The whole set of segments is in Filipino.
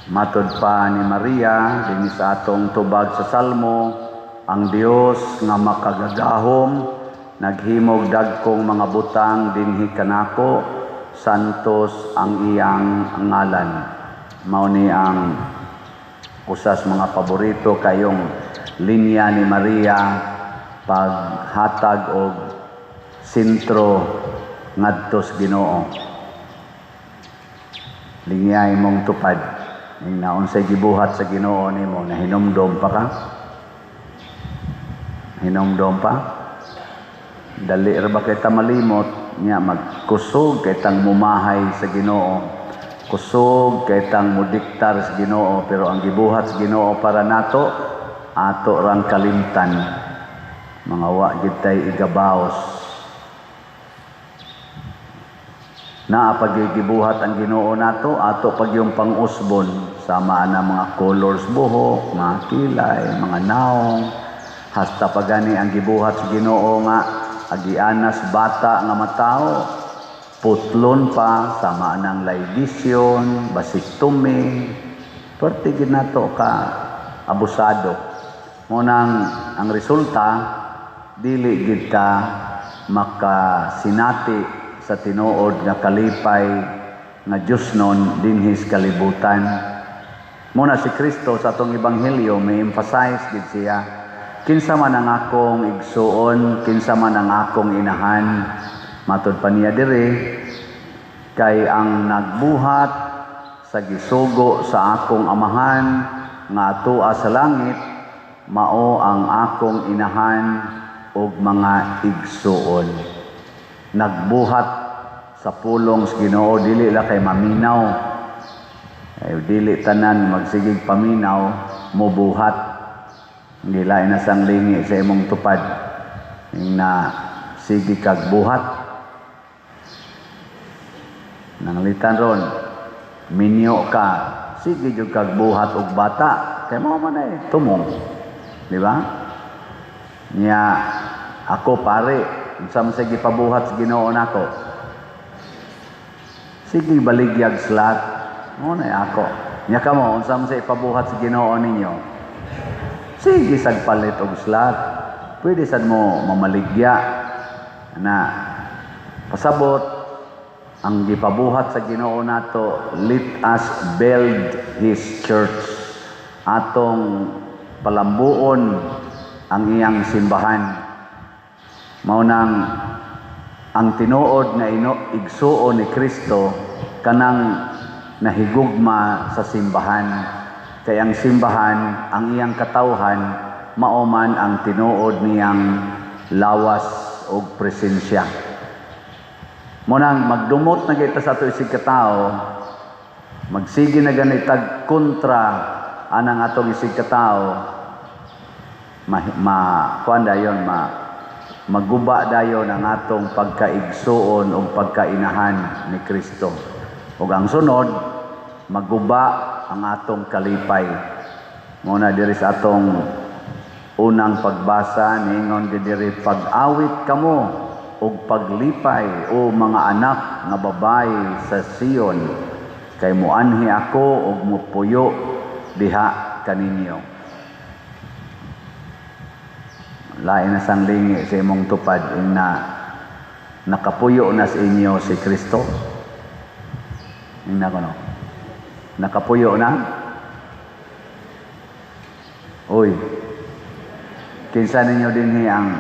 Matod pa ni Maria dinhi sa atong tubag sa Salmo, ang Dios nga makagagahom naghimog dagkong mga butang dinhi kanako, santos ang iyang ngalan. Mao ni ang usas mga paborito kayong linya ni Maria paghatag og sentro ngadto sa Ginoo. Linya imong tupad ning naunsay gibuhat sa Ginoo nimo, nahinumdom pa ka? Hinumdom pa? Dali ra ba kay ta malimot nya magkusog kay tang mumahay sa Ginoo, kusog kay tang mudiktar sa Ginoo, pero ang gibuhat sa Ginoo para nato ato rang kalimtan, mga wa gid tay igabaos. Naa pagigibuhat ang Ginoo nato, ato pag yung pang-usbon, sama na mga colors buhok, mga kilay, mga naong, hasta pagani ang gibuhat sa Ginoo nga agianas bata nga matao, putlon pa, sama ng laidisyon, basiktomy, perti gid nato ka abusado. Munang ang resulta, dili gid ka makasinati sa tinuod nga kalipay nga Diosnon dinhis kalibutan. Muna si Kristo sa atong ebanghelyo may emphasize gid siya, kinsa man ang akong igsuon, kinsa man ang akong inahan, matud pa niya diri, kay ang nagbuhat sa gisugo sa akong amahan nga atoa sa langit, mao ang akong inahan ug mga igsuon. Nagbuhat sa pulong sa Ginoo, dili la kay maminaw, ay dili tanan magsigig paminaw mubuhat. Hindi lain na sang lingi sa imong tupad na sige kag buhat. Nanglitan ron, minyo ka, sige jud kag buhat og bata, kay mao man ay tumong, di ba? Nya ako pare, unsa man say gipabuhat sa Ginoo nako, sige baligyag slat, mo na ako. Nya kamo unsa man say ipabuhat sa Ginoo ninyo, sige sagpalit og slat, pwede sad mo mamaligya na pasabot ang gipabuhat sa Ginoo nato. Let us build His church, atong palambuon ang iyang simbahan. Mao nang ang tinuod nga igsuon ni Kristo kanang nahigugma sa simbahan, kay ang simbahan ang iyang katawhan mao man ang tinuod niyang lawas og presensya. Mo nang magdumot na kita sa ato isig katao, magsige na ganitag kontra anang atong isig katao, kuan dayon maguba dayon ang atong pagkaigsuon o pagkainahan ni Kristo. Ug ang sunod, maguba ang atong kalipay. Muna diri sa atong unang pagbasa, ningon diri, pag-awit kamo ug paglipay o mga anak nga babayi sa Sion, kay muanhi ako ug mupuyo diha kaninyo. Lain na sang lingi sa imong tupad na nakapuyo na sa inyo si Kristo. Ingna ko no. Nakapuyo na. Uy. Kinsa ninyo dinhi ang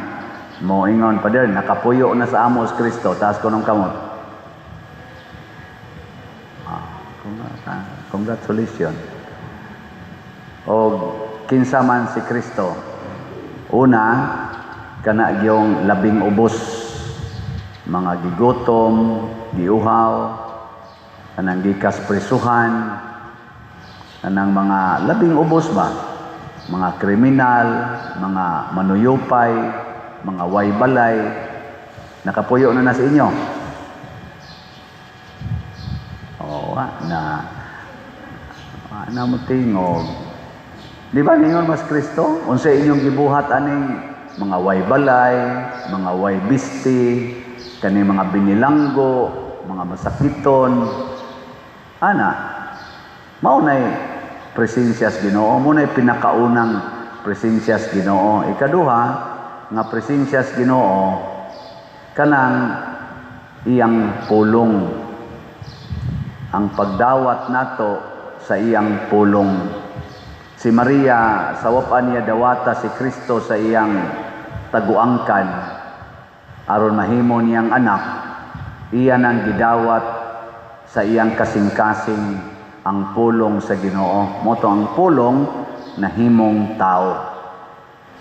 moingon pa din, nakapuyo na sa amo si Kristo, taas ko ng kamot. Congratulations. O kinsa man si Kristo. Una, kana yung labing ubos, mga gigutom, giuhaw, kanang gikas presuhan, kanang mga labing ubos ba, mga kriminal, mga manuyupay, mga waybalay, nakapuyo na sa inyo. Oo, na mo tingog. Di ba ningon mas Kristo? Unsa inyong gibuhat aning mga waybalay, mga waybisti, kani mga binilanggo, mga masakiton. Ana, mao nay presensya sa Ginoo. Muna pinakaunang presensya sa Ginoo. Ikaduha nga presensya sa Ginoo kanang iyang pulong, ang pagdawat nato sa iyang pulong. Si Maria, sa wapan niya dawata si Kristo sa iyang taguangkan, aron mahimo niyang anak, iyan ang gidawat sa iyang kasing-kasing ang pulong sa Ginoo. Moto ang pulong na himong tao.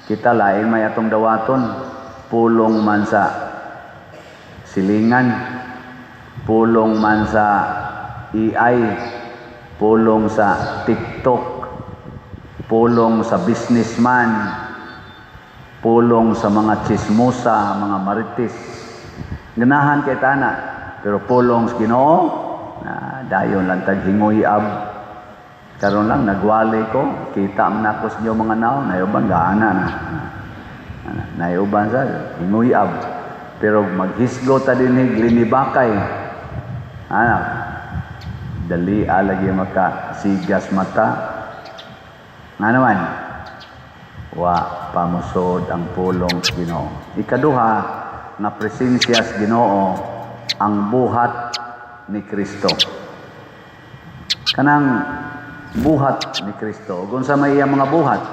Kita laing may atong dawaton, pulong man sa silingan, pulong man sa AI, pulong sa TikTok, pulong sa businessman, pulong sa mga chismosa, mga marites. Ganahan kay tana, pero pulong sa Ginoo, na dayon lang tag hinguyab. Karon lang nagwali ko, kita ang nakos niyo mga naon, nayuban gaana na. Nayuban sa hinguyab. Pero maghisgo ta dinhig linibakay. Anak, dali lagi makasigas mata. Nga naman, wa pamusod ang pulong sa Ginoo. Ikaduha, na presensya sa Ginoo, ang buhat ni Kristo. Kanang buhat ni Kristo. Kung sa may mga buhat,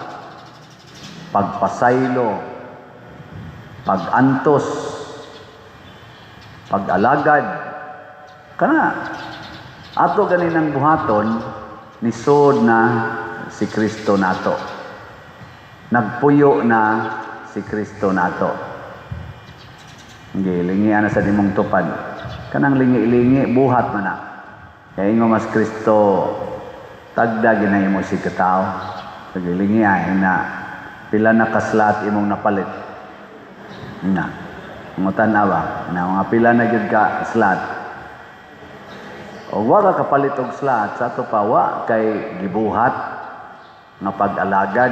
pagpasaylo, pagantos, pag-alagad, kana ato ganinang buhaton ni sud na si Kristo nato. Nagpuyo na si Kristo nato. Lingi ana sa dimong tupad. Kanang lingi-lingi buhat man na. Kaya ingo mas Kristo tagda ginay mo si katao. Lingi ay na pila na kaslat imong napalit. Na. Ngutan awa na mga pila na gyud ka slat. O wa ka kapalit og slat sa ato pa wa kay gibuhat nga pag-alagad.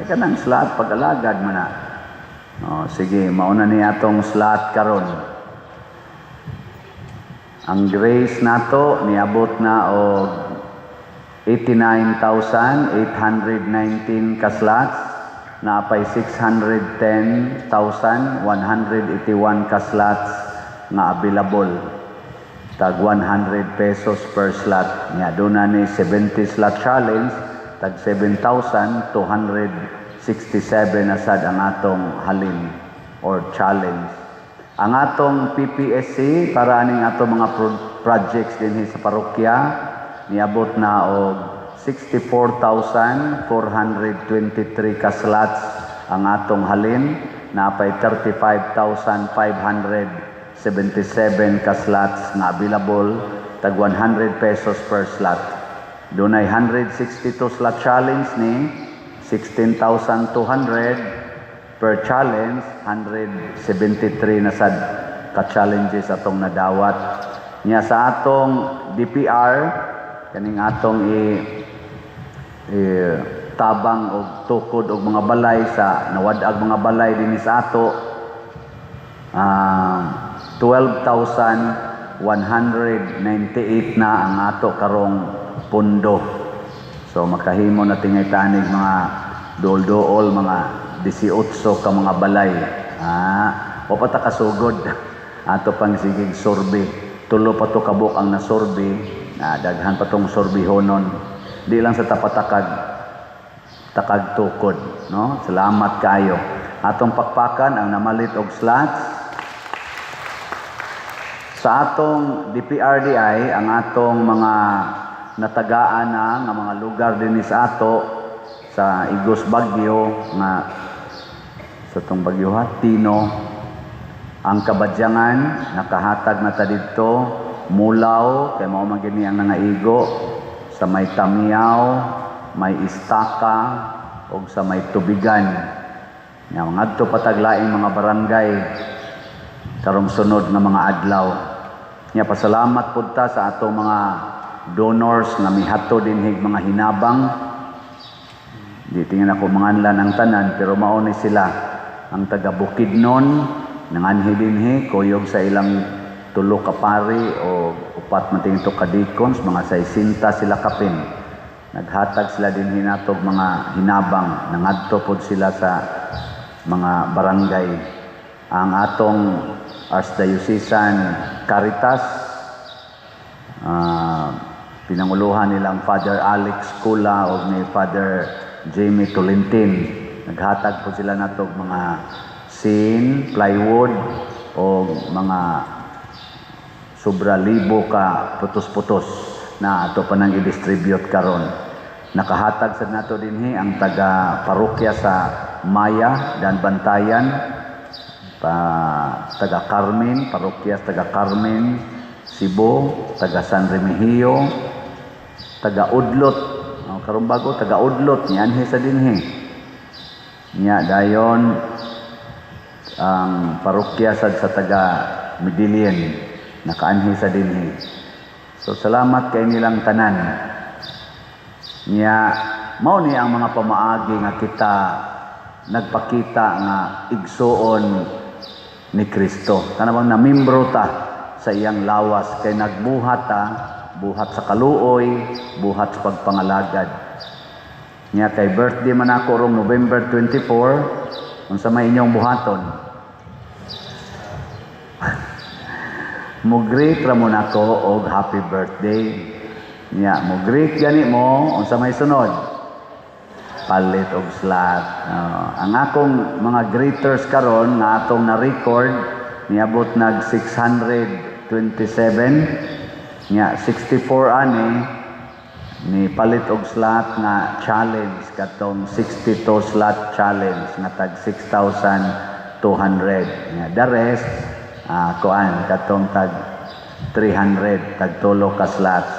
Kanang slat pag-alagad man na. Sige, mauna ni atong slat karon. Ang grace nato niabot na og 89,819 ka slots, napay 610,181 ka slots nga available. Tag 100 pesos per slot. Nya doon na ni 70 slot challenge, tag 7,267 na sad ang atong halin or challenge. Ang atong PPSC para aning atong mga projects dinhi sa parokya niabot na og 64,423 ka slots ang atong halin, napay 35,577 ka slots na available, tag 100 pesos per slot. Dunay 162 slot challenge ni 16,200 per challenge, 173 na sad ka challenges atong nadawat. Nya sa atong DPR kaning atong tabang og tukod og mga balay sa nawad-ag mga balay dinhi sa ato, 12,198 na ang ato karong pundo. So makahimo na tingay tanig mga dool-dool mga 18 ka mga balay. O pa ta kasugod ato pang sigig sorbe. Tulo pa to kabuk ang nasorbe, daghan pa tong sorbihonon. Di lang sa takag tukod, no? Salamat kayo. Atong pakpakan ang namalit og slots. Sa atong DPRDI, ang atong mga natagaan na nga mga lugar dinhi sa ato sa Igos Bagyo nga sa tong Bagyo Tino, ang Kabadyangan nakahatag na ta didto, Mulaw kay mao man gini ang nangaigo, sa may Tamiyaw, may Istaka, o sa may Tubigan. Nga ngadto pataglaing mga barangay karong sunod nga mga adlaw. Nga pasalamat pud ta sa atong mga donors nga mihatod dinhig mga hinabang. Di tingin ako manganlan ang tanan, pero mao ni sila ang taga Bukidnon nanganhi dinhi kuyog sa ilang tulo ka pari o upat man tingin to ka deacons, mga 60 sila kapin Naghatag sila din hinatog mga hinabang, nangadto pod sila sa mga barangay. Ang atong Archdiocesan Caritas, pinanguluhan nilang Father Alex Kula o ni Father Jamie Tolintin. Naghatag po sila natog mga sin, plywood o mga sobra libo ka putos-putos na ato pa nang i-distribute karon. Nakahatag sa nato dinhi ang taga parokya sa Maya dan Bantayan, taga Carmen, parokya taga Carmen, Cebu, taga San Remigio, taga Udlot, karon bago taga Udlot ni anhi sa dinhi. Nya dayon ang parokya sa taga Midilian nakaanhi sa dinhi. So salamat kay nilang tanan. Nya mao ni ang mga pamaagi nga kita nagpakita nga igsuon ni Kristo. Kanabang namimbro ta sa iyang lawas kay nagbuhat ta, buhat sa kaluoy, buhat sa pagpangalagad. Nya kay birthday man ako rong November 24, unsa may inyong buhaton? Mo-greet ra mo nako og happy birthday. Nya mo-greet gani mo unsa may sunod? Palit og slot. Ang akong mga greeters karon nga atong na-record niabot nag 627. Nya 64 ani ni palit og slot nga challenge katong 62 slot challenge nga tag 6,200. Nya the rest kuan katong tag 300 tag tulo ka slots.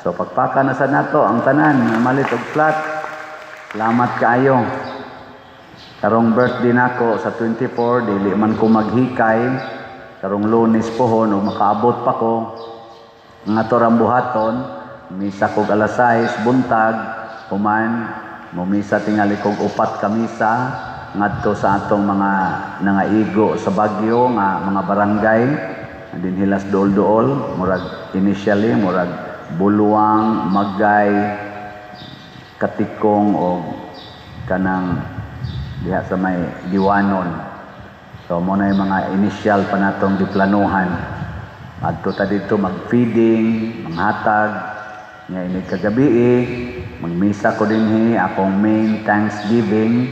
So pagpaka na sa nato ang tanan nga malit og slot. Salamat kaayo. Karong birthday nako sa 24, dili man ko maghikay. Karong Lunes pohon ug makaabot pa ko nga torang buhaton, misa kog alas 6 buntag, human mumisa tingali kog 4 ka misa ngadto sa atong mga nangaigo sa Baguio nga mga barangay din hilas dool-dool, murag initially murag Buluang, Magay, Katikong o kanang diha sa may Diwanon. So mo na yung mga initial pa natong diplanuhan. Adto ta dito mag-feeding, manghatag, nga ini kagabi magmisa ko dinhi akong main Thanksgiving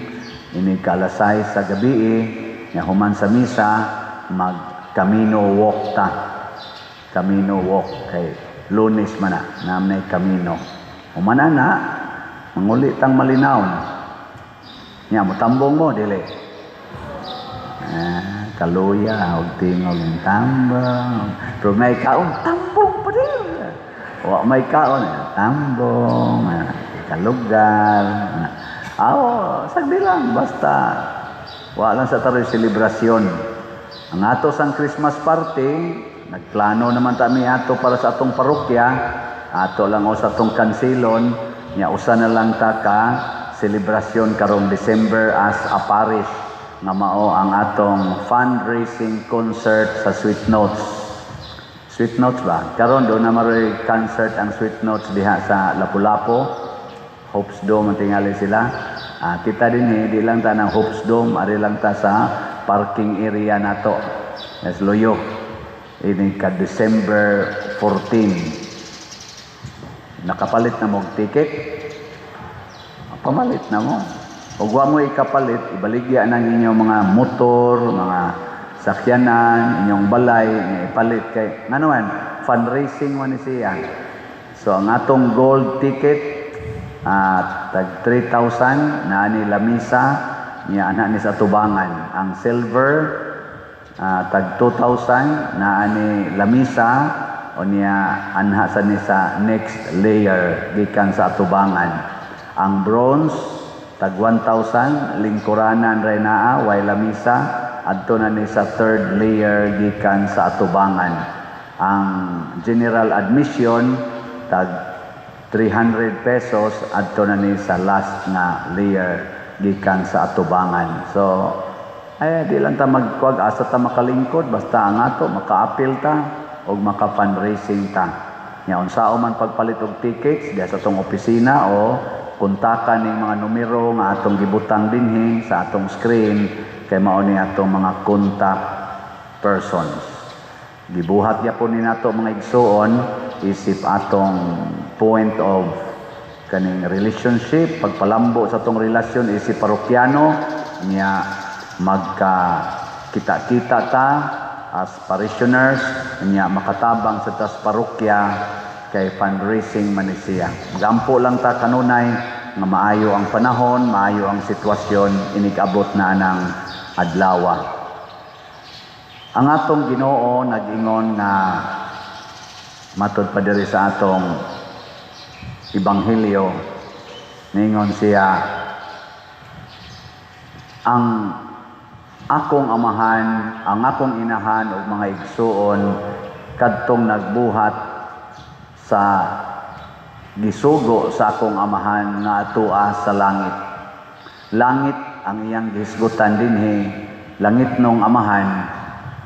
ini ka-alas 6 sa gabi nga human sa misa mag Camino walk ta. Camino walk kay Lunes man na namnay Camino. Human na manguli tang malinaw. Nya motambong mo dili. Kaluya og tingog ng tambong. Pero may kaon tambong pa din. Wa may kaon tambong, kalugar. Sagdi lang basta wa lang sa taroy selebrasyon. Ang ato sang Christmas party, nagplano naman kami ato para sa atong parokya, ato lang o sa atong kansilon. Nya usa na lang ta ka selebrasyon karong December as a parish nga mao ang atong fundraising concert sa Sweet Notes. Sweet Notes ba? Karon do na maroy concert ang Sweet Notes diha sa Lapu-Lapu. Hopes Dome tingali sila. Kita din di lang ta ng Hopes Dome, ari lang ta sa parking area nato. Yes, Loyo. Ini ka December 14. Nakapalit na mo ticket, pamalit na mo. Huwag wa mo ikapalit, ibaligya ng inyong mga motor, mga sakyanan, inyong balay, ipalit kay, ano man, fundraising mo ni siya. So, ang atong gold ticket, tag 3,000, na ni lamisa, niya anak ni sa tubangan. Ang silver, tag 2,000, na ni lamisa, o niya anha sa ni sa next layer gikan sa atubangan. Ang bronze tag 1,000 lingkuranan ray naa way lamisa adto na ni sa third layer gikan sa atubangan. Ang general admission tag 300 pesos adto na ni sa last na layer gikan sa atubangan. So di lang ta magkuwag asa ta makalingkod basta ang ato maka-appeal ta o maka-fundraising ta. Nya unsao man pagpalit og tickets diha sa atong opisina o kontakan ning mga numero nga atong gibutang dinhi sa atong screen kay mao ni atong mga contact persons. Gibuhat gyapon ni nato mga igsuon isip atong point of kaning relationship, pagpalambo sa atong relasyon isip parokyano nya magka kita-kita ta as parishioners nya makatabang sa tas parokya kay fundraising man ni siya. Gampo lang ta kanunay nga maayo ang panahon, maayo ang sitwasyon inig-abot na anang adlaw. Ang atong Ginoo nag-ingon nga matud pa diri sa atong ebanghelyo, ningon siya, ang akong amahan, ang akong inahan ug mga igsuon kadtong nagbuhat sa gisugo sa akong amahan nga atua sa langit. Langit ang iyang gisgutan dinhi, langit nung amahan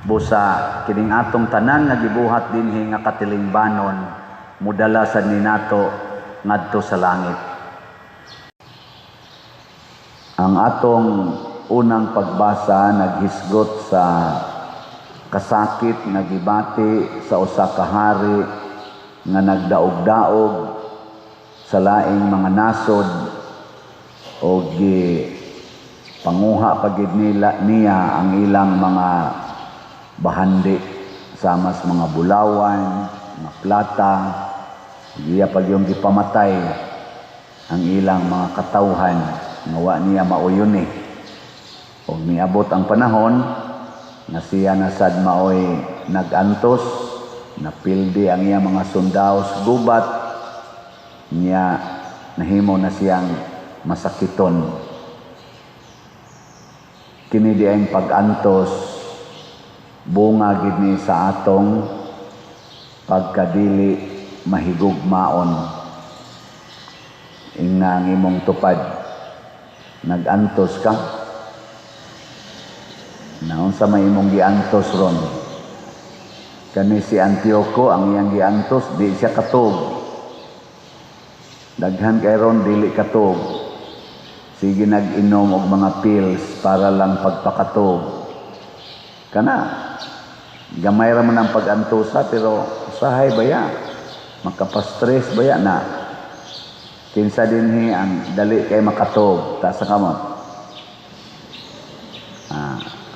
busa kining atong tanan nga gibuhat dinhi nga katilingbanon mudala sad ni nato ngadto sa langit. Ang atong unang pagbasa naghisgot sa kasakit nga gibati sa usa ka hari nga nagdaog-daog sa laing mga nasod o panguha pagid niya ang ilang mga bahandi sama sa mga bulawan, mga plata, iya pag yung gipamatay ang ilang mga katawhan nga wa niya mauyon og niabot ang panahon na siya na sad maoy nagantos, napildi ang iya mga sundaos gubat niya, nahimo na siyang masakiton. Kini diayng pag-antos bunga gid ni sa atong pagkadili mahigugmaon. Ingna ang imong tupad, nagantos ka, naon sa may imong giantos ron. Kani si Antioco ang iyang giantos, di siya katog. Daghan kay ron dili katog. Sige nag-inom og mga pills para lang pagpakatog. Kana gamay ra man ang pag-antosa pero usahay baya, makapastress baya na. Kinsa dinhi ang dali kay makatog ta sa kamot.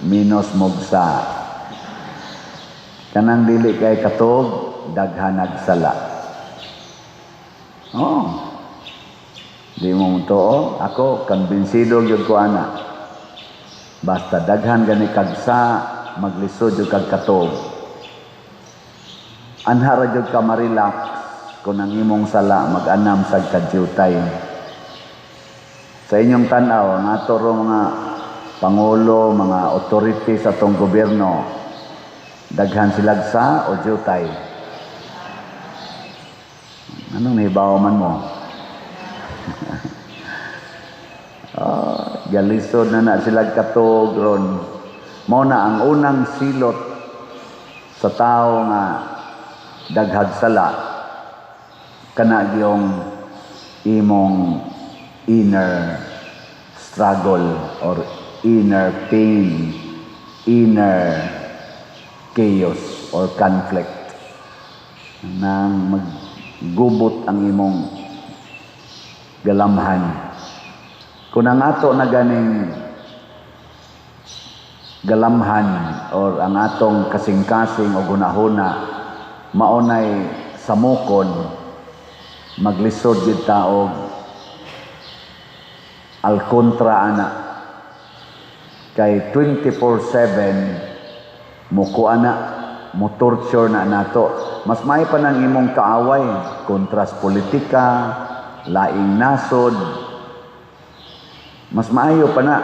Minos mogsa. Kanang dili kay katog, daghan nagsala. Di mo too, ako konbinsido gyud ko ana. Basta daghan gani kagsa, maglisod yung kagkatog. Anhara yung ka ma-relax kung ang imong sala mag-anam sa kadyutay. Sa inyong tanaw, nga toro mga pangulo, mga authority sa tong gobyerno, daghan silagsa o dyutay. Anong nahibaw man mo? Galisod na sila katog ron. Mao na ang unang silot sa tao nga daghag sala kana gyung imong inner struggle or inner pain, inner chaos or conflict nang maggubot ang imong galamhan. Kung ang ato na ganing galamhan or ang atong kasing-kasing o gunahuna maunay samukon, maglisod gid ta og alkontra ana kay 24/7 muko ana mo torture na nato. Mas may pa nang imong kaaway, kontras politika, laing nasod, mas maayo pa na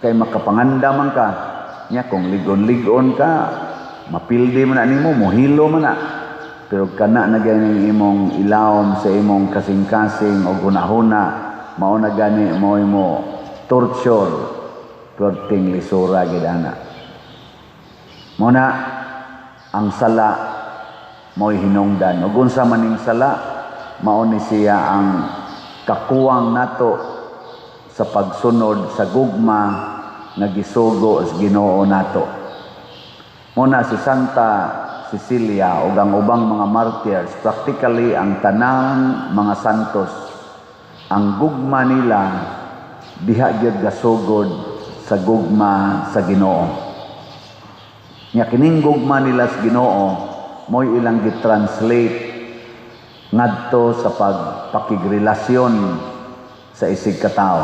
kay makapangandaman ka nya kung ligon-ligon ka, mapildi man na nimo, mohilo man na, pero kana na ganing imong ilawom sa imong kasing-kasing o gunahuna, mao na gani mo torture, perting lisura gid ana. Mo na ang sala mo'y hinungdan. Ug unsa maning sala, mao ni siya ang kakuwang nato sa pagsunod sa gugma nga gisugo sa Ginoo nato. Muna si Santa Cecilia ug ang ubang mga martyrs, practically ang tanang mga santos, ang gugma nila diha gyud gasugod sa gugma sa Ginoo. Nya kining gugma nila sa Ginoo mo'y ilang gitranslate ngadto sa pagpakigrelasyon sa isig katao.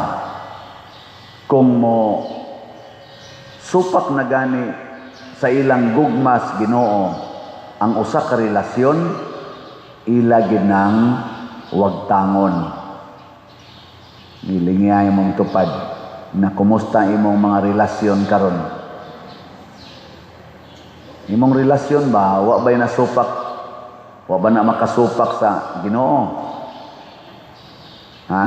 Kung mo supak na gani sa ilang gugma sa Ginoo ang usa ka relasyon, ila ginang wagtangon. Ilingiya imong tupad na kumusta imong mga relasyon karon. Imong relasyon ba, wa ba'y nasupak, wa ba na makasupak sa Ginoo? Ha?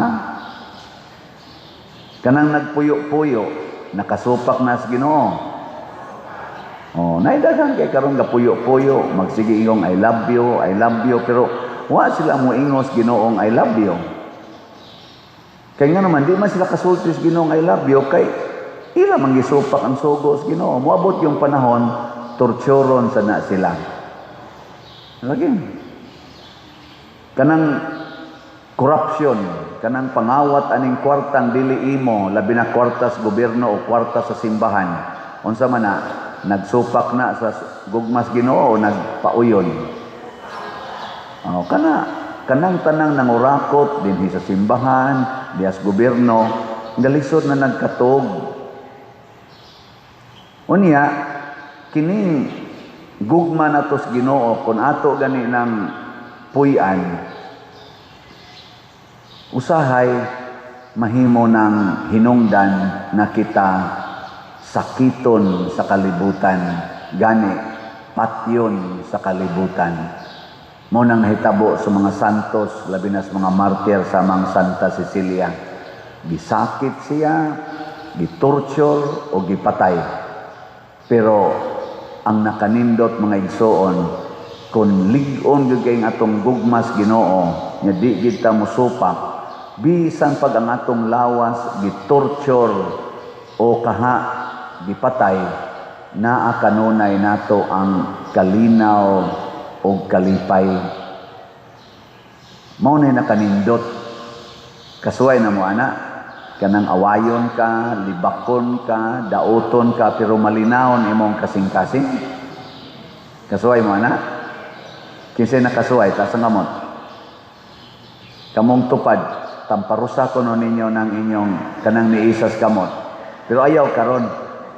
Kanang nagpuyo-puyo, nakasupak na sa Ginoo. Oh, naidagan kay karon gapuyo-puyo, magsige ingong I love you, pero wa sila mo ingos Ginoong I love you. Kaya nga naman, di man sila kasulti sa Ginoong I love you, kay ila manggisupak ang sugo sa Ginoo. Moabot yung panahon, torturon sa na sila. Lagi. Kanang corruption, kanang pangawat aning kwartang dili imo, labi na kwarta sa gobyerno o kwarta sa simbahan. Unsa man na, nagsupak na sa gugmas Ginoo o nagpauyon. Kanang tanang nangurakot dinhi sa simbahan, diha sa gobyerno, galisod na nagkatog. Unya, kining gugma nato sa Ginoo kun ato gani ng puy-an, usahay mahimo ng hinungdan na kita sakiton sa kalibutan, gani patyon sa kalibutan. Mo nang nahitabo sa mga santos, labi na sa mga martir sa mga Santa Cecilia. Gisakit siya, gitorture o gipatay. Pero ang nakanindot mga igsoon, kung lig-on gyud kay atong gugmas Ginoo, nya di gid ta mosupak, bisan pag ang atong lawas gitorture o kaha gipatay, naa kanunay nato ang kalinaw o kalipay. Mao na nakanindot. Kasuway na mo ana, kanang awayon ka, libakon ka, dauton ka, pero malinawon imong kasing-kasing. Kasuway mo ana. Kinsay nakasuway ta sa ngamot. Kamong tupad, tamparusa ko no ninyo ng inyong kanang niisas kamot. Pero ayaw karon,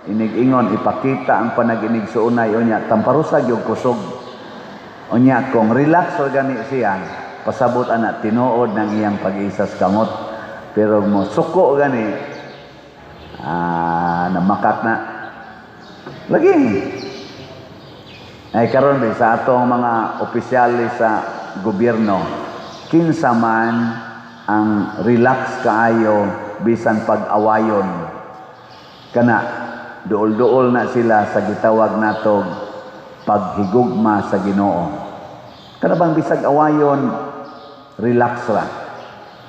inig-ingon, ipakita ang panaginig sa unay, unya, tamparusag yung kusog. Unya, kung relax o gani siya, pasabot ana, tinuod ng iyang pag-isas kamot. Pero mo, suko gani, namakat na. Lagi. Ay karon din sa atong mga opisyalis sa gobyerno, kinsa man ang relax kaayo bisan pag-awayon. Kana, duol-duol na sila sa gitawag natog paghigugma sa Ginoo. Kana bang bisag awayon, relax ra.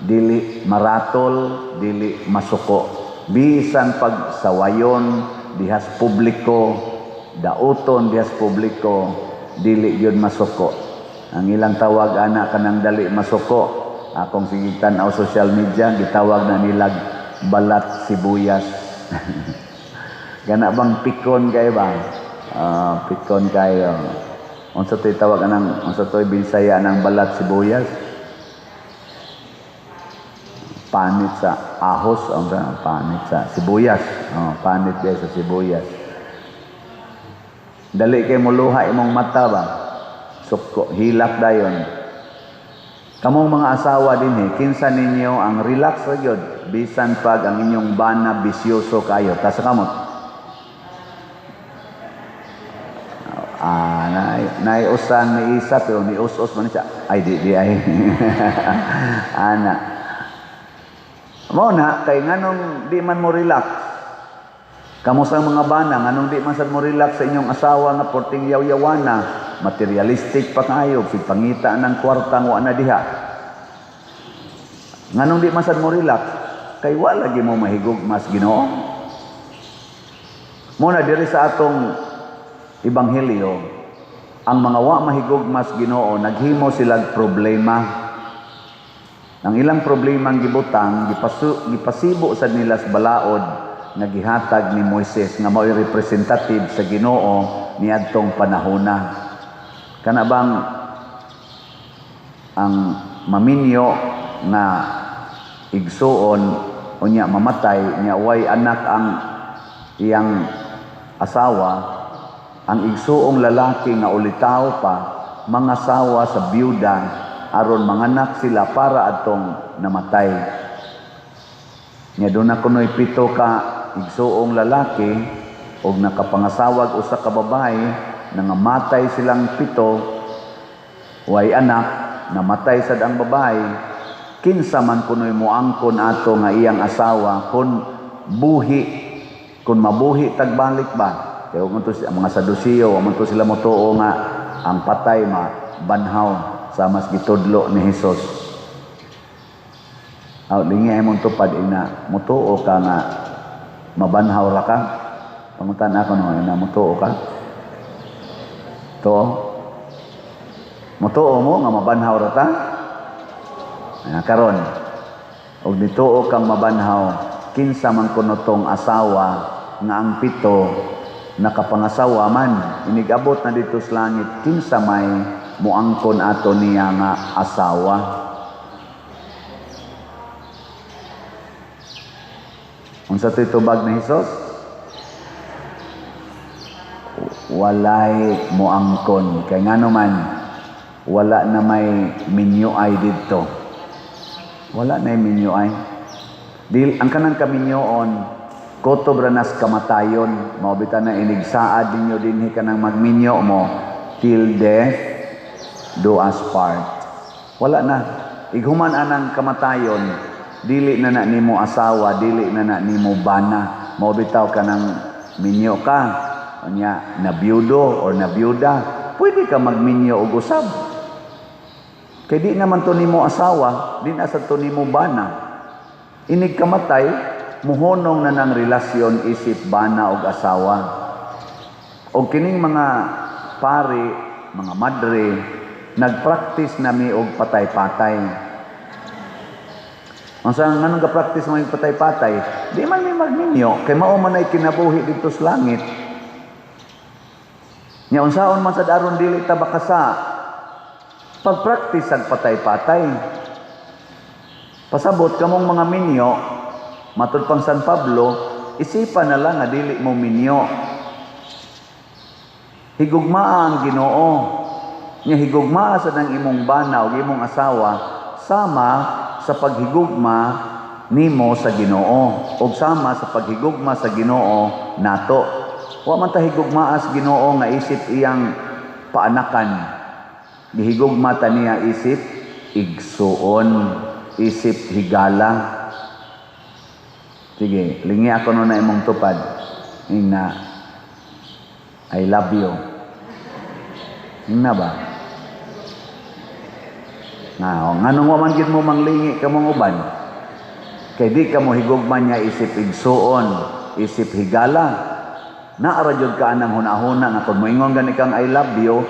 Dili maratol, dili masuko. Bisan pag sawayon, dihas publiko, dauton dihas publiko, dili yun masuko. Ang ilang tawag ana kanang dali masuko. Akong sigitan o social media, gitawag na nilag balat sibuyas. Gana bang pikon kayo ba? Pikon kayo. Unsa to'y tawag anang, unsa to'y Bisaya ng balat sibuyas? Panit sa ahos, panit sa sibuyas. Panit kayo sa sibuyas. Dali kayo muluha imong mata ba? Suko, hilak dayon. Kamong mga asawa din kinsa ninyo ang relax ra gyud bisan pag ang inyong bana bisyoso kayo ta sa kamot. Naiusan ni isa pero ni us-us man siya. Ay di ay. Ana. Mo na kay nganong di man mo relax. Kamo sa mga bana nganong di man sad mo relax sa inyong asawa nga porting yaw-yawana, materialistic pa kayo, pangita ng kwartang wa na diha. Nganong di masad mo relax? Kay wala lagi mo mahigugmas Ginoo. Muna diri sa atong ebanghelyo, ang mga wa mahigugmas Ginoo naghimo sila problema. Ang ilang problema ang gibutang gipasibo sad nila sa balaod nga gihatag ni Moises nga mao'y representative sa Ginoo niadtong panahona. Kana bang ang maminyo nga igsuon unya mamatay nya way anak ang iyang asawa, ang igsuong lalaki nga ulitaw pa mangasawa sa byuda aron manganak sila para atong namatay. Nya doon na kuno'y 7 ka igsuong lalaki og nakapangasawag usa ka babae, nangamatay silang 7, way anak, namatay sad ang babae. Kinsa man kuno'y moangkon ato nga iyang asawa kung mabuhi tagbalik ba? Kaya mga Sadusiyo, man to sila motuo nga ang patay banhaw sa mas gitudlo ni Hesus. Lingi ay mong tupad ina, mutuo ka nga mabanhaw ra ka. Pangutan ako no, ina mutuo ka. To. Mutuo mo nga mabanhaw ra ta. Karon, og dituo kang mabanhaw, kinsa man kuno tong asawa nga ang 7 nakapangasawa man, inigabot na dito sa langit, kinsa may muangkon ato niya nga asawa. Unsa to'y tubag ni Hesus? Walay muangkon. Kay ngano man, wala na may minyoay dito. Wala na may minyoay. Ang kanang kaminyoon, kotob ranas kamatayon. Maubita na inigsaad ninyo dinhi kanang magminyo mo till death do us part. Wala na. Ighuman anang kamatayon, dili na nimo asawa, dili na nimo bana. Maubitaw ka ng minyo ka, nya nabiyudo or nabiyuda, pwede ka magminyo og usab. Kay di naman to nimo asawa, di na sa to nimo bana. Inig kamatay, muhonong na ng relasyon isip bana og asawa. O kining mga pari, mga madre, nagpractice nami og patay-patay. Ang saan nga nung ka-practice mo yung patay-patay, di man may magminyo, kay mao man ay kinabuhi dito sa langit. Nya unsaon man sa daron dili ta bakasa, pag-practice ang patay-patay. Pasabot kamong mga minyo, matud pang San Pablo, isipan na lang nga dili mo minyo. Higugmaa ang Ginoo. Nya higugmaa sa nang imong bana o imong asawa sama sa paghigugma nimo sa Ginoo o sama sa paghigugma sa Ginoo nato. Wa man ta higugmaa sa Ginoo nga isip iyang paanakan. Gihigugma ta niya isip igsuon, isip higala. Sige, lingi ako no na imong tupad. Ina, I love you. Ina ba? Nganong wa man gid mo manglingi ka mong uban? Kay di ka mo higugman niya isip igsuon, isip higala. Naara jud ka anang hunahuna nga kun moingon gani kang I love you,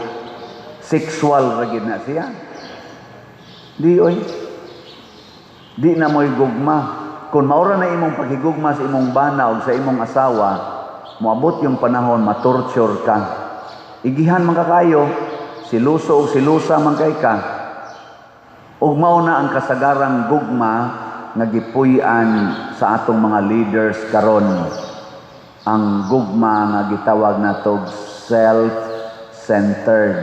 sexual ra gid na siya. Di oy. Di na mo higugma. Kung maura na imong paghigugma sa imong bana o sa imong asawa, moabot yung panahon matorture ka. Igihan man ka kayo, siluso o silusa man kay ka. Ug mao na ang kasagarang gugma nga gipuy-an sa atong mga leaders karon. Ang gugma nga gitawag natog self-centered,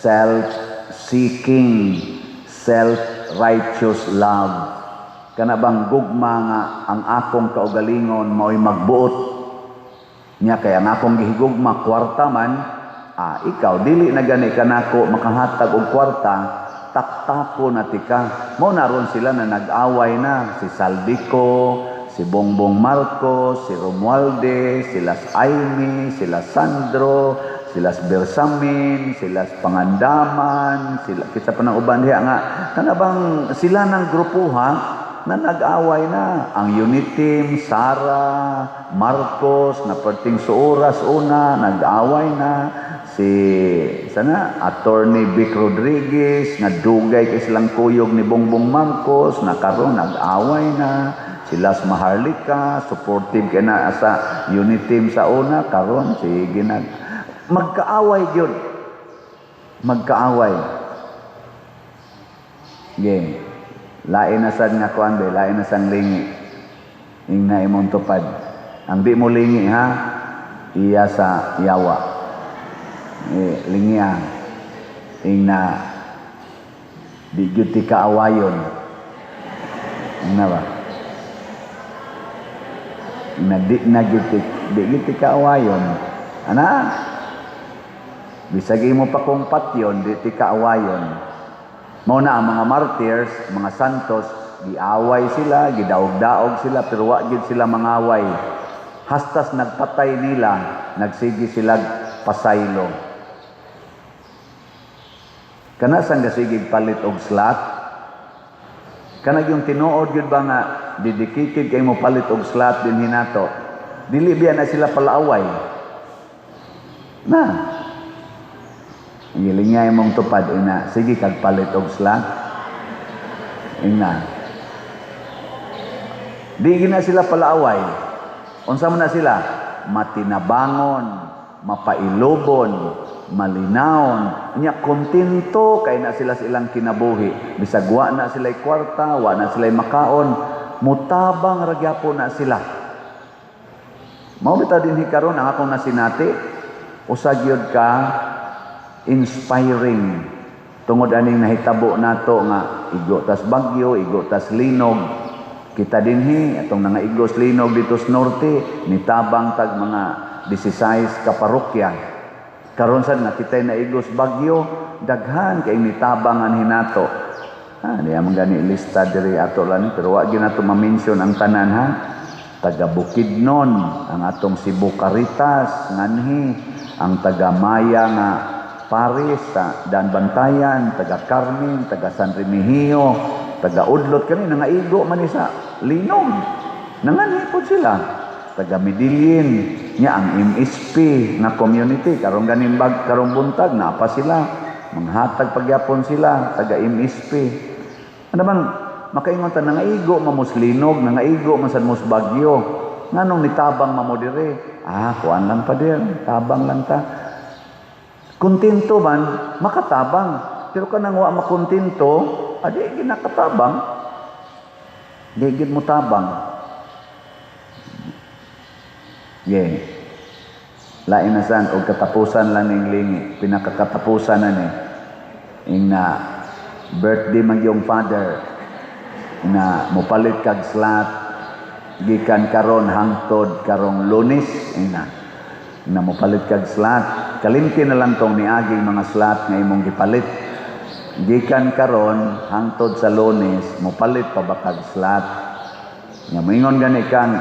self-seeking, self-righteous love. Kana bang gugma nga ang akong kaugalingon mao'y magbuot niya kay ang akong gihigugma kwarta man, ikaw dili na gani kanako makahatag og kwarta, taktako na tika. Mao na ron sila na nag-away na, si Saldico, si Bongbong Marcos, si Romualdez, sila Aimee, sila Sandro, silas Bersamin, silas Pangandaman, sila kita pa ng uban diha nga kanabang sila ng grupuha na nag-away na ang unit team, Sara, Marcos na perting suoras una nag-away na si sana Attorney Vic Rodriguez nga dugay kay silang kuyog ni Bongbong Marcos na karon nag-away na silas Maharlika supportive kay na sa unit team sa una karon sige na magkaaway gyud magkaaway yeah. Lain na sad nga kuan be lain na sang lingi ingna imong tupad ang di mo lingi ha iya sa yawa lingian ingna di gyud ti kaawayon ingna ba ingna di na gyud ti kaawayon ana bisag imo pa kompatyon di ti kaawayon. Mao na ang mga martyrs, mga santos, giaway sila, gidaog-daog sila, pero wa gid sila mangaway. Hastas nagpatay nila, nagsigi sila pasaylo. Kana sang gasigig palit og slot? Kana yung tinuod gyud ba nga dedicated kay mo palit og slot din hinato. Dili biya na sila palaaway. Na Ngilingay mong tupad ina, sige kag palit og slot. Ina. Di gina sila palaaway. Unsa man na sila? Matinabangon, mapailobon, malinawon. Nya kontento kay na sila sa ilang kinabuhi. Bisag wa na sila kwarta, wa na sila makaon, mutabang ra gyapon na sila. Mao bitaw dinhi karon ang akong nasinati, usa gyud ka inspiring tungod aning nahitabo nato nga igo tas bagyo, igo tas linog. Kita dinhi atong nangaigos linog dito sa norte nitabang tag mga 16 ka parokya. Karon sad nakitay na igos bagyo daghan kay nitabang an hinato. Diya man gani lista diri ato lang pero wa gyud nato ma-mention ang tanan ha. Taga Bukidnon, ang atong Cebu Caritas nganhi, ang taga Maya nga Paris, Dan Bantayan, taga Carmen, taga San Remigio, taga Udlot kani nangaigo man sa linog. Nanganipod sila. Taga Medellin, nya ang MSP na community karong ganimbag karong buntag na pa sila. Manghatag pagyapon sila taga MSP. Ano man makaingon ta nangaigo mamuslinog, nangaigo man sa mus bagyo. Nganong nitabang mamo dire? Kuan lang pa dir, tabang lang ta. Kontento man, makatabang. Pero kanang wa makontento, adi ginakatabang. Di gid mo tabang. Yeah. Lain na san, o katapusan lang ning lingi. Pinakakatapusan na ni. Ing na birthday man yung father. Na mupalit kag slot. Gikan karon hangtod karong Lunes. Ing na mupalit kag slot. Kalimti na lang tong niaging mga slot nga imong gipalit. Gikan karon hangtod sa Lunes, mupalit pa ba kag slot? Nga moingon gani kang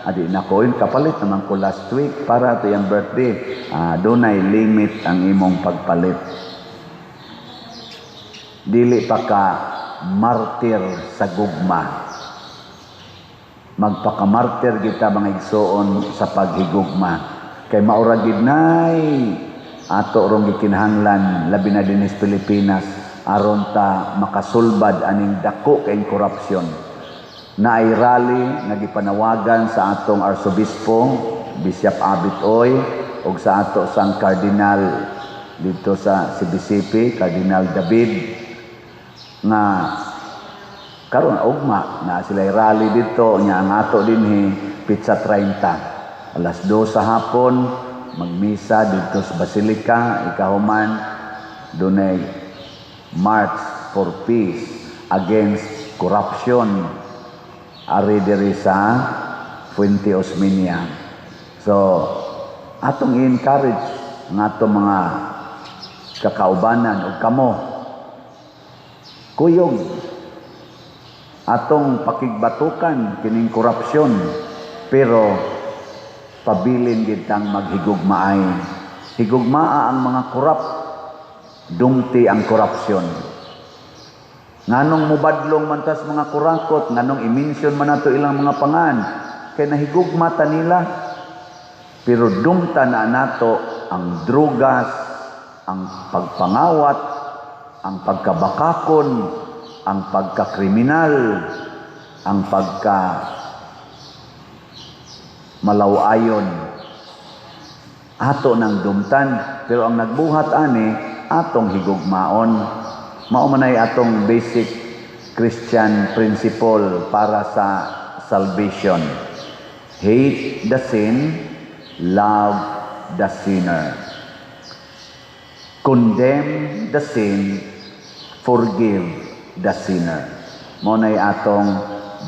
adi nakoin kapalit naman ko last week para to yung birthday. Dunay limit ang imong pagpalit. Dili pa ka martir sa gugma. Magpaka-martir kita mga igsoon sa paghigugma. Kay maura gid nay ato rong gikinahanglan labi na dinis Pilipinas aron ta makasulbad aning dako kay korupsyon. Naay rally nga gipanawagan sa atong Arsobispo Bishop Abit Oy ug sa ato sang Cardinal dito sa CBCP Cardinal David nga karon ugma na sila rally dito nya ang ato dinhi Pizza 30. Alas 2 sa hapon, magmisa dito sa Basilica, ikahuman, dunay March for Peace Against Corruption, ari diri sa Fuente Osmeña. So, atong i-encourage ng atong mga kakaubanan o kamo, kuyog, atong pakigbatukan kining korupsyon, pero pabilin gid tang maghigugmaay Higugmaa ang mga korap, dumti ang korupsyon. Nganong mubadlong man tas mga kurakot, nganong i-mention man nato ilang mga pangan, kay nahigugma ta nila. Pero dumta na nato ang drugas, ang pagpangawat, ang pagkabakakon, ang pagkakriminal, ang pagka malawayon. Ato ng dumtan, pero ang nagbuhat ani atong higugmaon. Mao man ay atong basic Christian principle para sa salvation. Hate the sin, love the sinner. Condemn the sin, forgive the sinner. Mao nay atong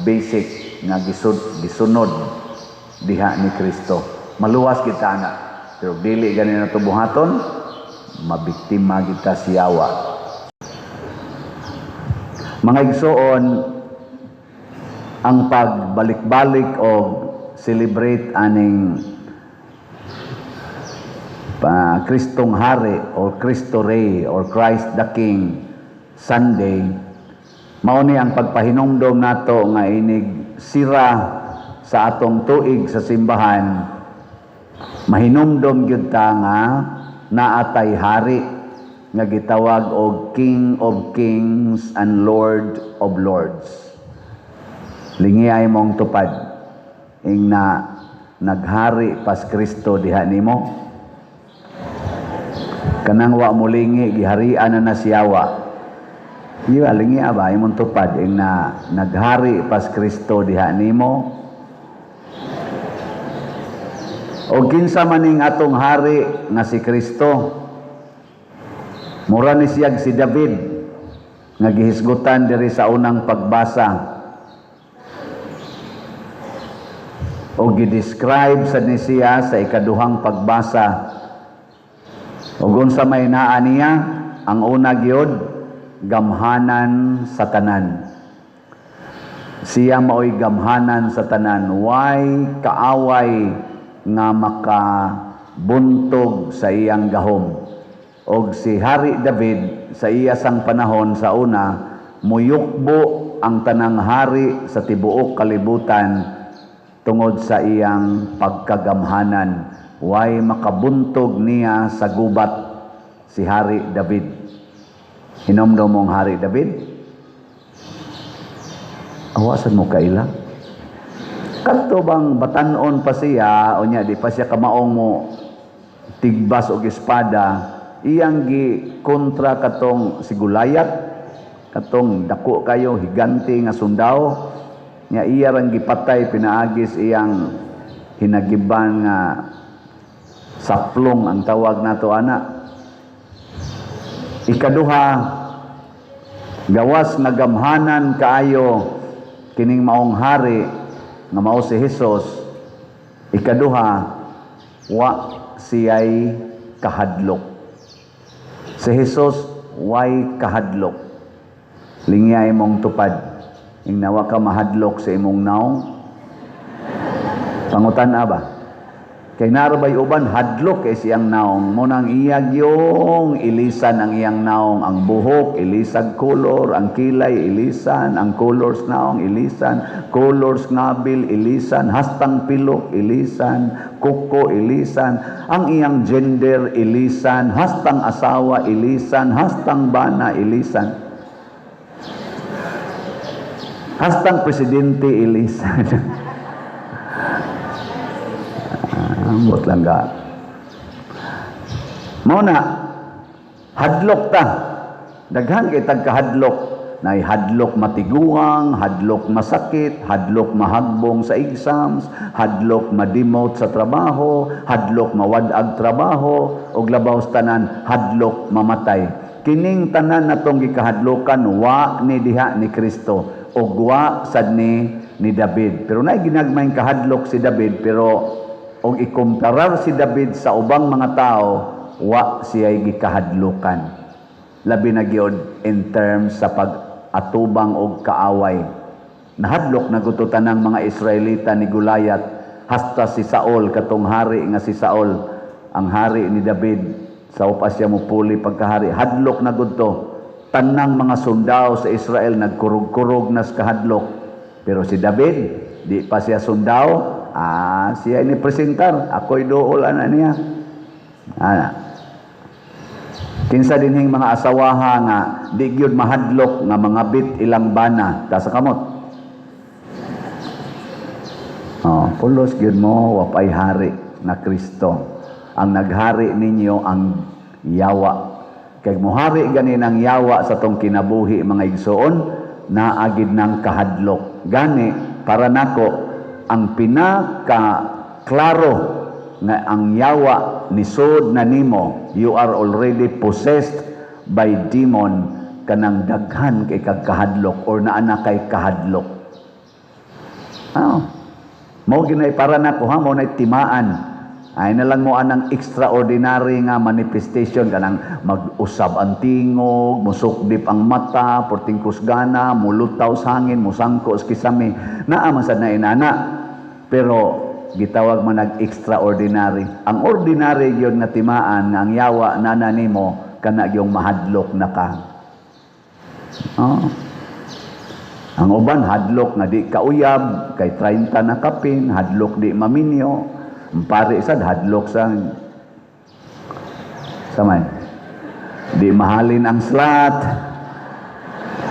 basic nga gisunod diha ni Kristo. Maluwas kita na. Pero dili gani na buhaton, mabiktima kita siyawa. Mga igsoon, ang pagbalik-balik o celebrate aning Kristong Hari or Cristo Rey or Christ the King Sunday, mao ni ang pagpahinumdom nato nga inig sira sa atong tuig sa simbahan. Mahinumdom gyud ta nga naatay hari nga gitawag og King of Kings and Lord of Lords. Lingi ay mong tupad ing na naghari pas Kristo diha nimo. Kanang wa mo lingi giharian na nasiyawa. Iyo lingi ba imong tupad ing na naghari pas Kristo diha nimo. O kinsa maning atong hari nga si Kristo. Mura ni siyag si David nga gihisgutan diri sa unang pagbasa. O gidescribe sa ni siya sa ikaduhang pagbasa. O unsa may naa niya, ang una gyud gamhanan sa tanan. Siya maoy gamhanan sa tanan. Why kaaway nga makabuntog sa iyang gahom. Og si Hari David sa iya sang panahon sa una muyukbo ang tanang hari sa tibuok kalibutan tungod sa iyang pagkagamhanan. Way makabuntog niya sa gubat si Hari David. Hinomdom mong Hari David? Awasan mo kaila? Kadto bang batanon pa siya o niya di pa siya kamaong mo tigbas og espada, iyang gi kontra katong si Gulayat, katong dako kayo higante nga sundao, nya iya rang gipatay pinaagis iyang hinagiban nga saplong ang tawag nato ana. Ikaduha, gawas nga gamhanan kaayo kining maong hari nga mao si Hesus. Ikaduha, wa siyay kahadlok. Si Hesus way kahadlok. Lingyay mong tupad. Ing nawa ka mahadlok sa imong naong. Pangutan ba? Kay narabay uban hadlok kay siyang naong. Munang iyag yung ilisan ang iyang naong. Ang buhok, ilisag color. Ang kilay, ilisan. Ang colors naong, ilisan. Colors ngabil, ilisan. Hastang pilok, ilisan. Kuko, ilisan. Ang iyang gender, ilisan. Hastang asawa, ilisan. Hastang bana, ilisan. Hastang presidente, ilisan. Ambot lang ka. Muna, hadlok ta. Daghan kay tagkahadlok. Nay hadlok matiguang, hadlok masakit, hadlok mahagbong sa exams, hadlok ma-demote sa trabaho, hadlok mawadag trabaho, og labaw sa tanan, hadlok mamatay. Kining tanan natong gikahadlokan wa ni diha ni Kristo og wa sad ni David. Pero nay ginagmayng kahadlok si David, pero og ikumparar si David sa ubang mga tao, wa siya'y gikahadlukan. Labi na gyud in terms sa pag-atubang og kaaway. Nahadlok na gututan ng mga Israelita ni Gulayat hasta si Saul, katong hari nga si Saul, ang hari ni David sa upas siya mo puli pagkahari. Hadlok na gud to. Tanang mga sundao sa Israel nagkurog-kurog na sa kahadlok. Pero si David, di pa siya sundao, siya ini presentar. Ako'y dool ana niya. Kinsa dinhing mga asawaha nga di gyud mahadlok nga mga bit ilang bana ta sa kamot. Pulos gyud mo wapay hari na Kristo. Ang naghari ninyo ang yawa. Kay mohari gani ng yawa sa tong kinabuhi mga igsoon naagid ng kahadlok. Gani para nako ang pinaka klaro nga ang yawa ni sud na nimo, you are already possessed by demon kanang daghan kay kahadlok or naana kay kahadlok. Mao ginay para nako ha, mao nay timaan. Ay na lang mo anang extraordinary nga manifestation kanang mag-usab ang tingog, musukdip ang mata, porting kusgana, mulutaw sa hangin, musangko sa kisame. Naa man sad na inana. Pero gitawag man nag-extraordinary. Ang ordinary yun nga timaan nga ang yawa na nimo kana yung mahadlok na ka. Ang uban hadlok nga di kauyab kay 30 na kapin, hadlok di maminyo. Ang pari sad hadlok sang saman. Di mahalin ang slat.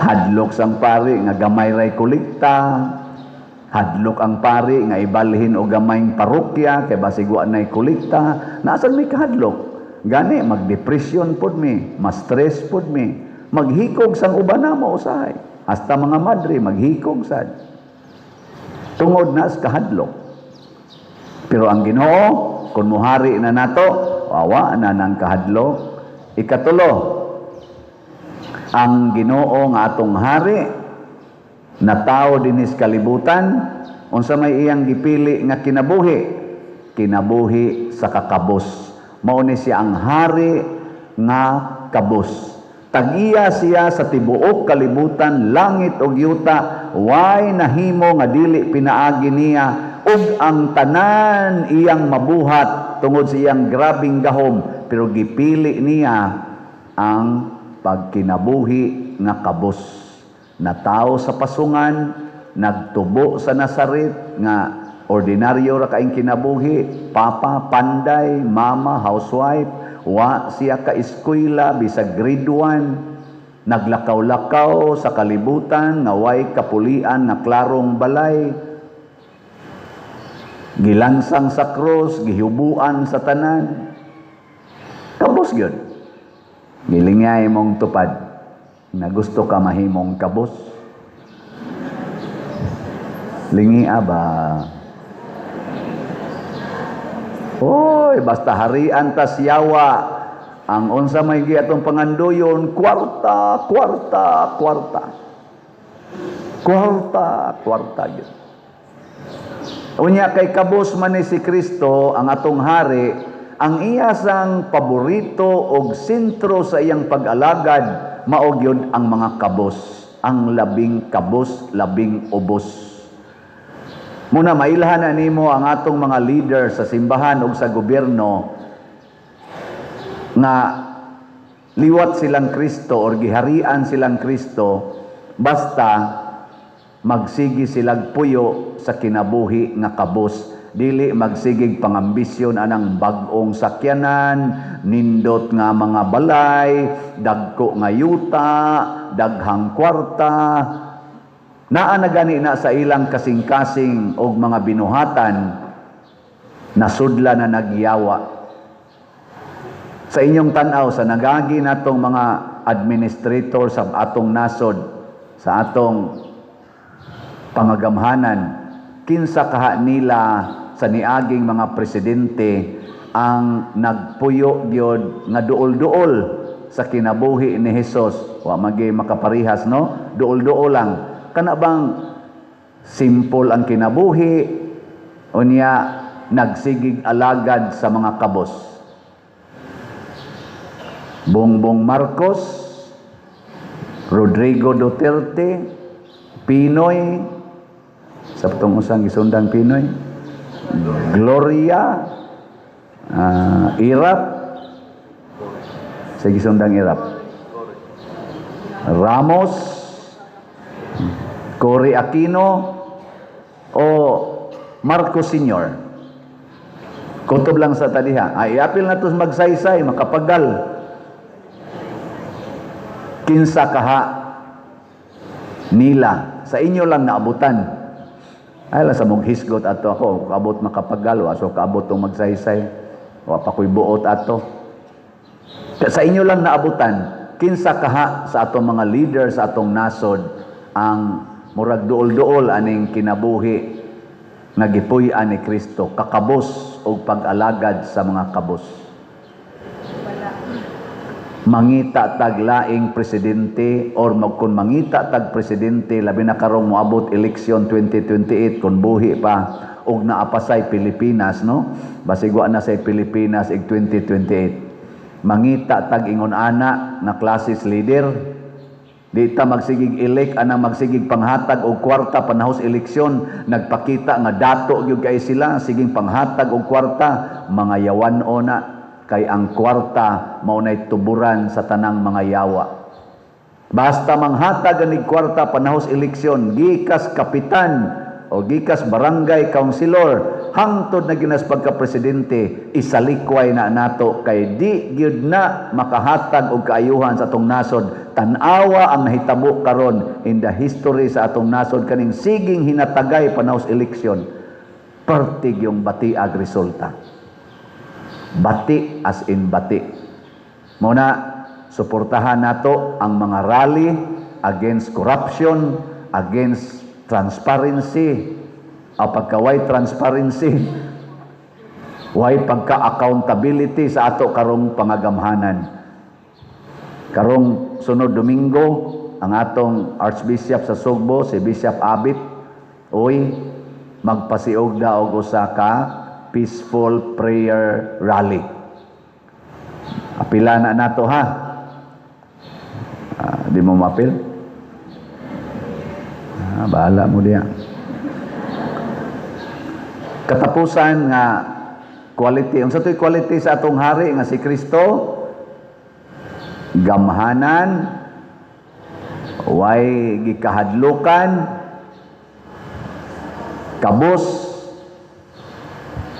Hadlok sang pari nga gamay ray kolekta. Hadlok ang pari nga ibalhin o gamayng parokya kay basig wa nay kolekta. Naasan may kahadlok? Gani magdepresyon pod mi, ma-stress pod mi, maghikog sang uban namo usahay. Hasta mga madre maghikog sad. Tungod na sa kahadlok. Pero ang Ginoo kun muhari na nato, wawa na nang kahadlok. Ikatulo, ang Ginoo nga atong hari na tao dinis kalibutan, unsa may iyang gipili nga kinabuhi sa kakabos. Mao ni siya ang hari nga kabos. Tag-iya siya sa tibuok kalibutan, langit ug yuta, way nahimo nga dili pinaagi niya ug ang tanan iyang mabuhat tungod sa iyang grabing gahom, pero gipili niya ang pagkinabuhi nga kabos. Na tao sa pasungan, nagtubo sa Nazaret nga ordinaryo ra kaing kinabuhi, papa, panday, mama, housewife, wa siya ka eskwela bisag grade 1, naglakaw-lakaw sa kalibutan nga way kapulian na klarong balay, gilansang sa krus, gihubuan sa tanan. Kabos gyud. Gilingay mong tupad na gusto ka mahimong kabos. Lingia ba? Oy, basta harian tas yawa. Ang unsa may giatong pangandoyon, kwarta yun. Unya kay kabos man ni si Kristo ang atong hari, ang iya sang paborito og sentro sa iyang pag-alagad mao gyud ang mga kabos, ang labing kabos, labing ubos. Muna mailhan na nimo ang atong mga leader sa simbahan ug sa gobyerno nga liwat silang Kristo or giharian silang Kristo basta magsigi silag puyo sa kinabuhi nga kabos, dili magsigig pangambisyon anang bag-ong sakyanan, nindot nga mga balay, dagko nga yuta, daghang kwarta. Naa na gani na sa ilang kasing-kasing og mga binuhatan, nasudla na nagyawa. Sa inyong tanaw, sa nagagi natong mga administrator sa atong nasod, sa atong pangagamhanan, kinsa kaha nila sa niaging mga presidente ang nagpuyo gyud nga duol-duol sa kinabuhi ni Hesus. Wa magi makaparihas, no? Duol-duol lang. Kana bang simple ang kinabuhi o niya nagsigig alagad sa mga kabos? Bongbong Marcos, Rodrigo Duterte, Pinoy, sa patong usang isundang Pinoy, Gloria, Irap. Sige, sundang Irap. Ramos, Cory Aquino, o Marcos Sr. Kutob lang sa tadiha. Ay, apil na ito magsaysay, makapagal. Kinsa kaha nila. Sa inyo lang naabutan. Ay, sa mong hisgot ato ako. Kaabot makapagal. So, kaabot itong magsaysay. O, pakoy buot ato. Sa inyo lang naabutan. Kinsa kaha sa atong mga leader sa atong nasod ang murag duol-duol aning kinabuhi nagipuy-an ni Kristo, kakabos o pag-alagad sa mga kabos. Mangita tag laing presidente or kung mangita tag presidente labi na karong moabot eleksyon 2028 kung buhi pa og naapasay Pilipinas, no? Basigwa na sa Pilipinas ig 2028. Mangita tag ingon ana na classist leader. Di ta magsigig elect anang magsigig panghatag og kwarta panahos eleksyon, nagpakita nga dato gyud kay sila siging panghatag og kwarta, mga yawan ona kay ang kwarta mao nay tuburan sa tanang mga yawa. Basta manghatag ani kwarta panahos eleksyon, gikas kapitan o gikas barangay councilor hangtod na ginas pagka-presidente, isalikway na nato kay di gyud na makahatag og kaayuhan sa atong nasod. Tanawa ang nahitabo karon in the history sa atong nasod kaning siging hinatagay panahos eleksyon. Pertig yung bati ag resulta. Bati as in bati. Muna, suportahan nato ang mga rally against corruption, against transparency, o pagkaway transparency, way pagka-accountability sa ato karong pangagamhanan. Karong sunod Domingo, ang atong Archbishop sa Sugbo, si Bishop Abit, magpasiog daog usa ka peaceful prayer rally. Apila na nato ha. Di mo mapil? Bahala mo diya. Katapusan nga quality. Ang sa to'y quality sa atong hari nga si Kristo, gamhanan, way gikahadlukan, kabos,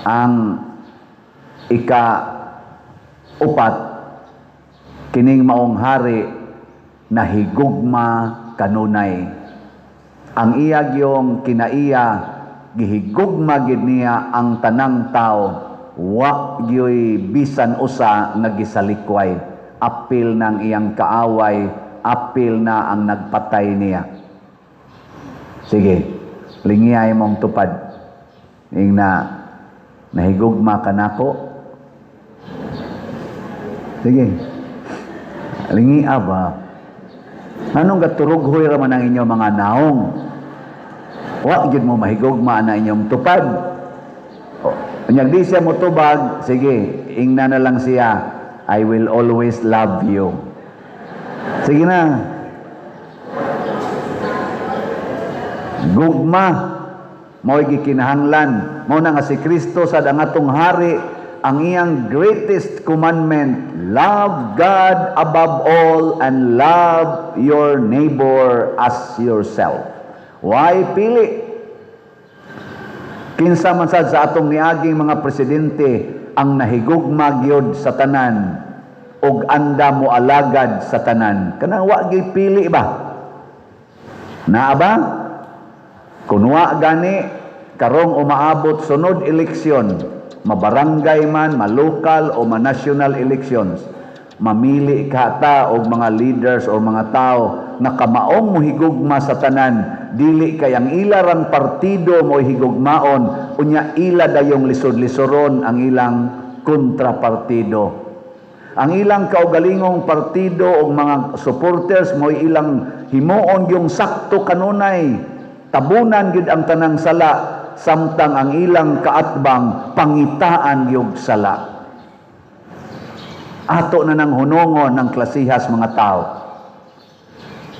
ang ika-upat, kining maong hari na higugma kanunay. Ang iyag yung kinaiya, gihigugma gid niya ang tanang tao, wa gyoy bisan usa nagisalikway. Apil ng iyang kaaway, apil na ang nagpatay niya. Sige, lingiyay mong tupad. Ing na nahigugma ka nako. Sige, lingiya ba? Anong gaturughoy raman ang inyong mga naong? Wa gyud mo mahigugma na inyong tupad. Unyag di siya mo tubag, sige, ingna na lang siya, I will always love you. Sige na. Gugma, mo'y gikinahanglan. Mo na nga si Kristo sa dangatong hari, ang iyang greatest commandment, love God above all and love your neighbor as yourself. Why pili? Kinsa man sad sa atong niaging mga presidente ang nahigugma gyud sa tanan ug anda mo alagad sa tanan. Kanang wa gyud pili ba? Naa ba? Kun wa gani karong umaabot sunod eleksyon, mabarangay man, malokal o ma-national elections, mamili ka ta og mga leaders o mga tao na kamaong mohigugma sa tanan, dili kay ang ilarang partido mo higugmaon, unya ila dayong lisod-lisoron ang ilang kontrapartido. Ang ilang kaugalingong partido o mga supporters mo ilang himuon yung sakto kanunay, tabunan gid ang tanang sala, samtang ang ilang kaatbang pangitaan yung sala. Ato na nang hunongon ng klasihas mga tao.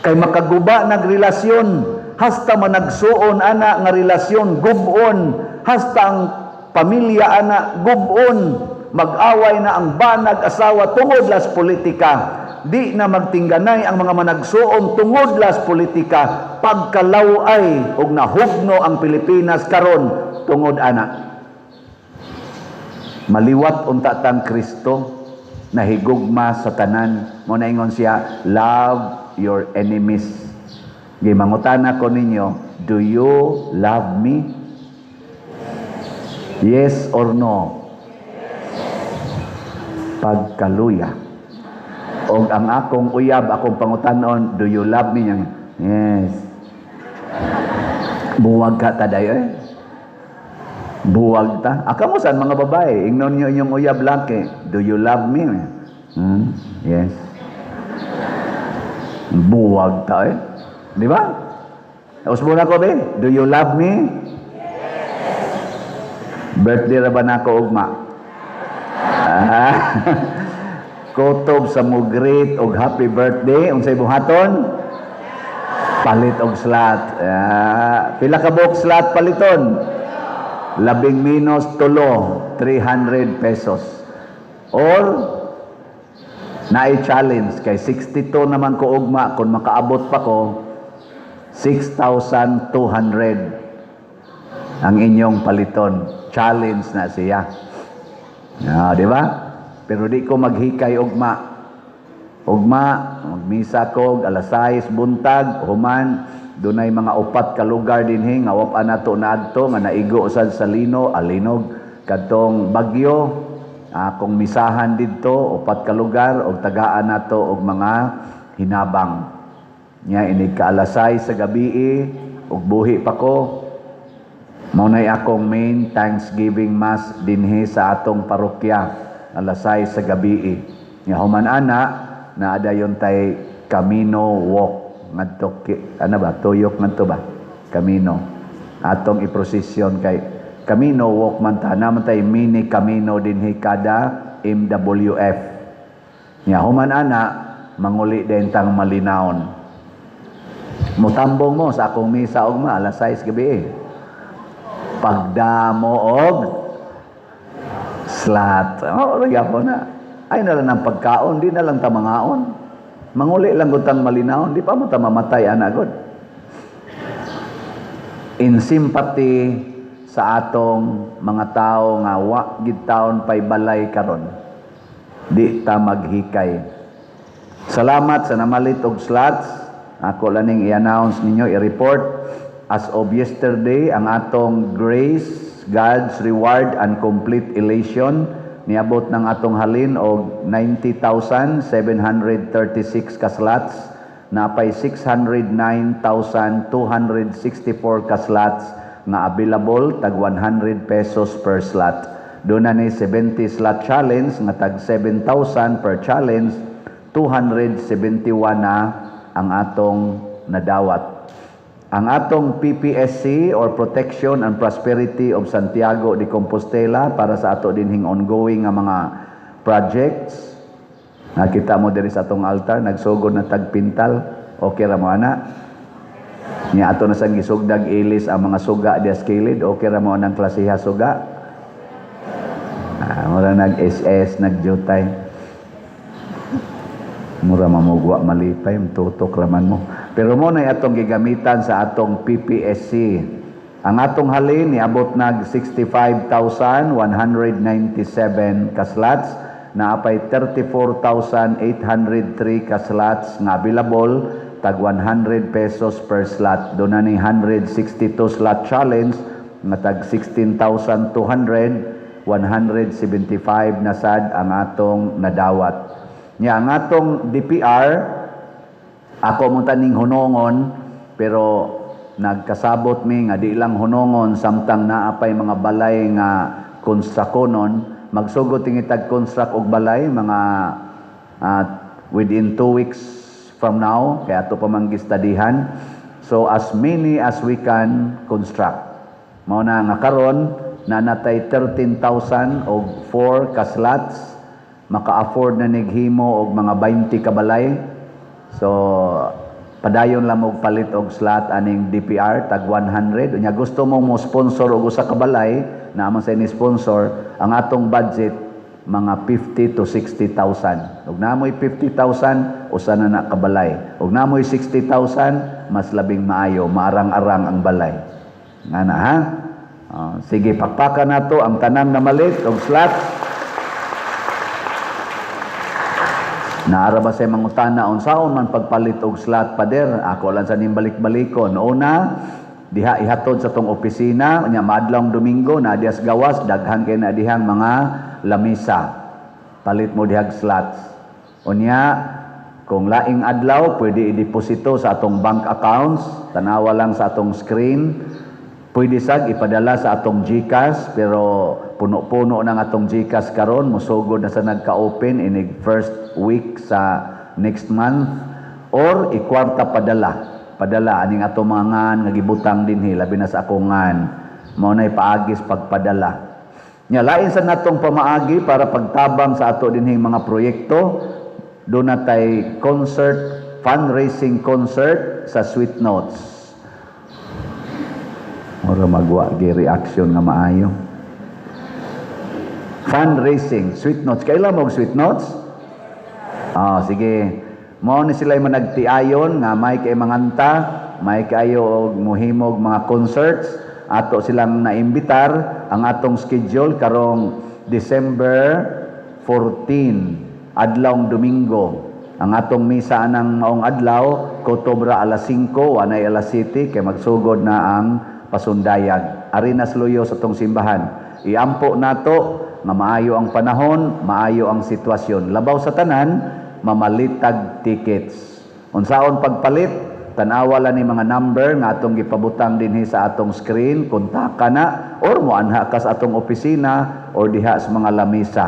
Kay makaguba nagrelasyon, hasta man nagsuon ana nga relasyon gubon, hasta ang pamilya ana gubon, Mag-away na ang banag asawa tungod las politika. Di na magtingganay ang mga managsuom tungod las politika. Pagkalaway og nahugno ang Pilipinas karon tungod ana. Maliwat unta tang Kristo nahigugma sa tanan. Mo na ingon siya, love your enemies. Gimangutana ko ninyo, do you love me? Yes or no? Pagkaluya. O ang akong uyab, akong pangutanon, do you love me? Yes. Buwag ka taday eh. Buwag ta. Aka mo saan mga babae? Ingnon nyo inyong uyab laki. Do you love me? Yes. Buwag ta eh. Di ba? Tapos muna ko be, do you love me? Yes. Birthday ra ba na ako ugma? Kutob sa mo greet og happy birthday unsay buhaton? Palit og slot. Pila ka buok slot paliton? 10 - 300 pesos. Or naay challenge kay 62 naman ko ugma kung makaabot pa ko 6,200 ang inyong paliton. Challenge na siya. Di ba? Pero di ko maghikay ugma. Magmisa ko alas 6 buntag, human, dunay mga 4 ka lugar dinhi nga wa pa nato naadto nga naigo usad sa lino, alinog kadtong bagyo. Kung misahan didto 4 ka lugar og tagaan nato og mga hinabang. Nya inig ka alas 6 sa gabi og buhi pa ko. Mao nay akong main Thanksgiving Mass dinhi sa atong parokya. Alas 6 sa gabi. Nga human ana na adayon tay Camino walk ngadto ano ba tuyok ngadto ba Camino atong iprosesyon kay Camino walk man ta naman tay mini Camino dinhi kada MWF. Nga human ana manguli din tang malinawon. Mutambong mo sa akong misa ugma alas 6 gabi. Pagdamo og slat. Gyapon na. Ay na lang ng pagkaon, di na lang ta mangaon. Manguli lang gutang malinaon, di pa mo ta mamatay anagod. In sympathy sa atong mga tao nga wa gid taon pay balay karon. Di ta maghikay. Salamat sa namalit og slots. Ako laning i-announce ninyo, i-report as of yesterday ang atong grace, God's reward and complete elation niabot ng atong halin og 90,736 ka slots, napay 609,264 ka slots nga available tag 100 pesos per slot. Doon na ni 70 slot challenge nga tag 7,000 per challenge, 271 na ang atong nadawat. Ang atong PPSC or Protection and Prosperity of Santiago de Compostela para sa ato dinhing ongoing nga mga projects. Nakita mo diri sa atong altar nagsugod na tagpintal. Okay ra mo ana? Nya ato na sang gisugdag ilis ang mga suga dias kilid. Okay ra mo nang klasiha suga? Mura nag-SS, nagjutay. Mura mamugwa malipay, tutok raman mo. Pero mo na atong gigamitan sa atong PPSC. Ang atong halin niabot nag 65,197 ka slots, naapay 34,803 ka slots nga available tag 100 pesos per slot. Doon na ni 162 slot challenge nga tag 16,200, 175 na sad ang atong nadawat. Nya ang atong DPR ako mo taning hunongon pero nagkasabot mi nga di lang hunongon samtang naapay mga balay nga konstrakonon magsugod tingitag construct og balay mga within 2 weeks from now kaya ato pa manggistadihan. So as many as we can construct. Mao na nga karon na natay 13,000 og 4 ka slots maka-afford na nighimo og mga 20 ka balay. So padayon lang og palit og slot aning DPR tag 100. Unya gusto mo mo sponsor og usa ka balay na man sa ni sponsor, ang atong budget mga 50 to 60,000. Ug namoy 50,000 usa na kabalay. Ug namoy 60,000 mas labing maayo, maarang-arang ang balay. Ngana ha? Sige, pakpakan nato ang tanan na malit og slot. Naara ba sa mangutana unsaon man pagpalit og slot pader? Ako lang sa nimbalik-balikon. Una, diha ihatod sa tong opisina nya madlong Domingo na dias gawas daghan kay na dihang mga lamisa. Palit mo dihag slots. Unya, kung laing adlaw pwede i-deposito sa atong bank accounts, tanawa lang sa atong screen. Pwede sag ipadala sa atong GCash, pero puno-puno ng atong GCash karon, musugod na sa nagka-open inig first week sa next month, or ikwarta padala aning atong mga ngan nga gibutang dinhi labi na sa akong ngan mao nay paagis pagpadala. Nya lain sa natong pamaagi para pagtabang sa ato dinhing mga proyekto, do natay concert, fundraising concert sa Sweet Notes. Ora magwa gi reaction nga maayo. Fundraising, Sweet Notes. Kailan mo Sweet Notes? Sige. Mao ni sila managtiayon nga may kay manganta, may kayo og muhimog mga concerts, ato silang naimbitar. Ang atong schedule karong December 14, adlawng Domingo. Ang atong misa anang maong adlaw, Kotobra alas 5, wanay alas 7 kay magsugod na ang pasundayag. Ari na sluyo sa tong simbahan. Iampo nato nga maayo ang panahon, maayo ang sitwasyon. Labaw sa tanan, mamalitag tickets. Unsaon pagpalit? Tanawa lang ni mga number nga atong gipabutang dinhi sa atong screen, kontaka na or moanha ka sa atong opisina or diha sa mga lamisa.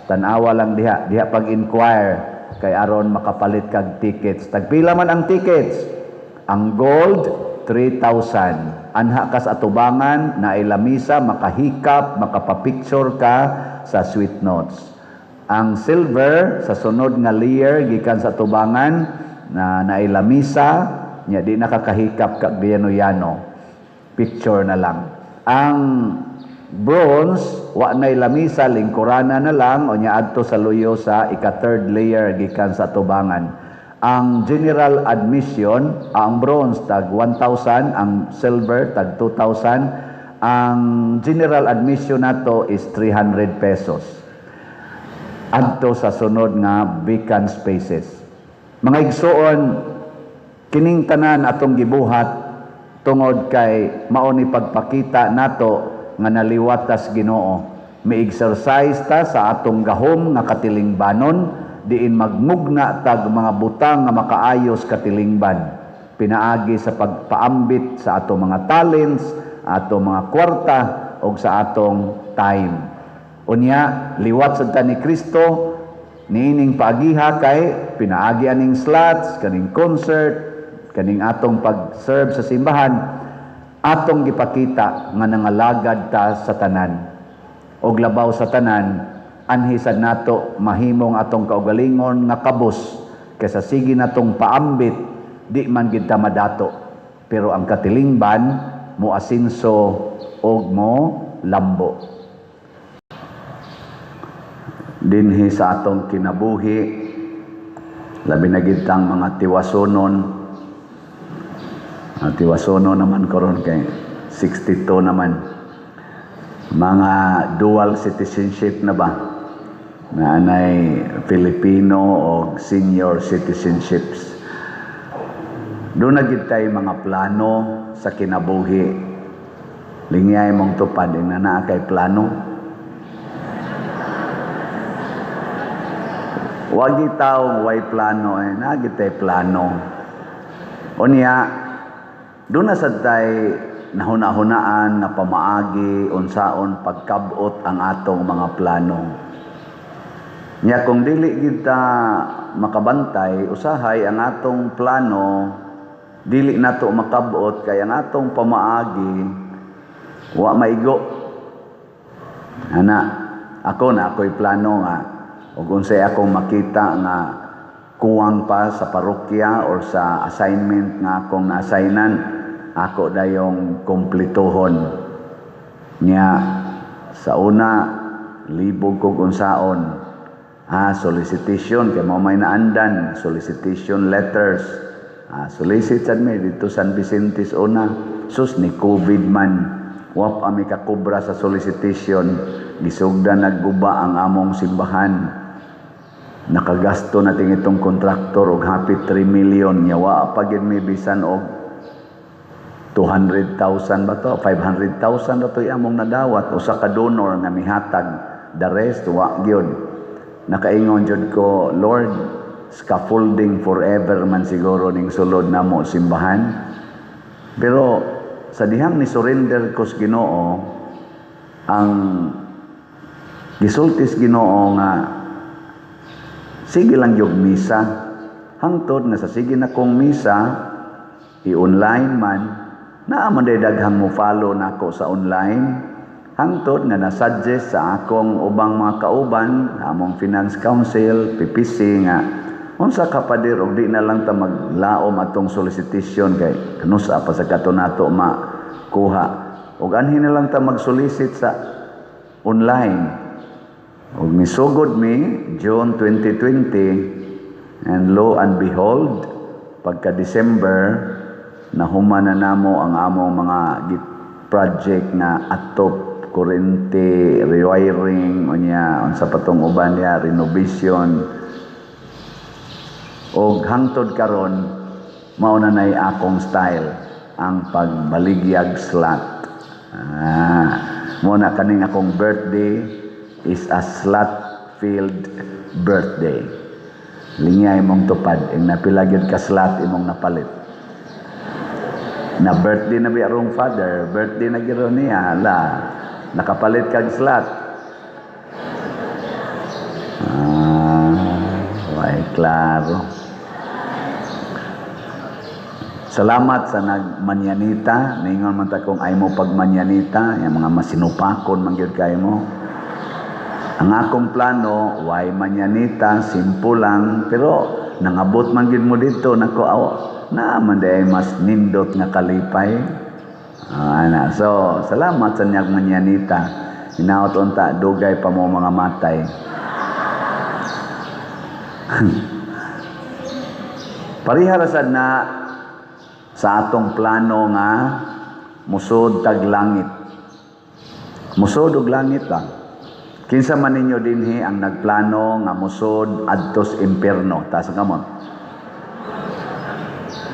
Tanawa lang diha pag-inquire kay aron makapalit kag tickets. Tagpila man ang tickets? Ang gold 3,000. Anha ka sa atubangan na ilamisa, makahikap, makapapicture ka sa Sweet Notes. Ang silver sa sunod nga layer gikan sa tubangan na nailamisa nya di nakakahikap kag biyano-yano, picture na lang. Ang bronze wa nay lamisa, lingkurana na lang o nya adto sa luyo sa ika-third layer gikan sa tubangan. Ang general admission, ang bronze tag 1,000, ang silver tag 2,000. Ang general admission nato is 300 pesos. Adto sa sunod nga vacant spaces. Mga igsoon, kining tanan atong gibuhat tungod kay mao ni pagpakita nato nga naliwatas Ginoo. Mi-exercise ta sa atong gahom nga katilingbanon, diin magmugna tag mga butang nga makaayos katilingban. Pinaagi sa pagpaambit sa atong mga talents, atong mga kwarta o sa atong time. Unya, liwat sa ni Kristo, niining paagiha kay pinaagi aning slots, kaning concert, kaning atong pag-serve sa simbahan, atong gipakita nga nangalagad ta sa tanan. Og labaw sa tanan, anhisad nato mahimong atong kaugalingon nga kabus kaysa sige natong paambit, di man gid ta madato. Pero ang katilingban mo asinso og mo lambo. Dinhi sa atong kinabuhi, labi na gid tang mga tiwasonon. Ang tiwasonon naman karon kay 62 naman. Mga dual citizenship na ba? Na anay Filipino o senior citizenships. Doon na gid tay mga plano sa kinabuhi. Lingay mong tupad na naa kay plano. Wag itaw way plano nagitay plano. Unya doon na sad tay nahuna-hunaan na pamaagi unsaon pagkabot ang atong mga plano. Nya kung dili gid ta makabantay, usahay ang atong plano dili nato makabot kay ang atong pamaagi wa maigo. Ako'y plano nga ug unsay akong makita nga kuwang pa sa parokya or sa assignment nga akong na-assignan, ako dayong kumplituhon. Nya sa una libog kog unsaon. Solicitation, kay mo may naandan, solicitation letters. Solicit sad mi dito San Vicentes una. Sus ni COVID man. Wap ami kakubra sa solicitation. Gisugdan nagguba ang among simbahan. Nakagasto natin itong kontraktor og hapit 3 million. Yawa pa gid mi bisan og 200,000 ba to? 500,000 ba to among nadawat. Usa ka donor nga mihatag. The rest, wa gyud. Nakaingon jud ko, Lord, scaffolding forever man siguro ning sulod namo simbahan. Pero sa dihang ni surrender ko sa Ginoo, ang gisultis Ginoo nga sige lang yung misa. Hangtod na sa sige na kong misa, i-online man, naaman day daghang mo follow nako sa online. Hangtod nga na-suggest sa akong ubang mga kauban, among finance council, PPC nga, unsa ka padir og di na lang ta maglaom atong solicitation kay kanusa pa sa kato nato makuha. Og anhin na lang ta mag-solicit sa online. Og misugod mi June 2020, and lo and behold, pagka December, nahuman na namo ang among mga project nga atop kurente, rewiring, unsa patong uban niya, renovation. O hangtod karon mao na nay akong style, ang pagbaligyag slot. Muna kaning akong birthday is a slot-filled birthday. Lingay mong tupad, ang napilagyod ka slot imong napalit. Na birthday na biyarong father, birthday na giro niya, nakapalit kag slot. Ay, klaro. Salamat sa nagmanyanita. Ningon man ta kung ay mo pagmanyanita, yung mga masinupakon man gyud kay mo. Ang akong plano, why manyanita, simple lang, pero nangabot man gyud mo dito, nako man day mas nindot nga kalipay. So, salamat sa niyang manyanita. Hinaot unta, dugay pa mo mga matay. Pariharasad na sa atong plano nga musod tag langit. Musod og langit lang. Kinsa man ninyo dinhi ang nagplano nga musod adtos impierno. Taas kamon.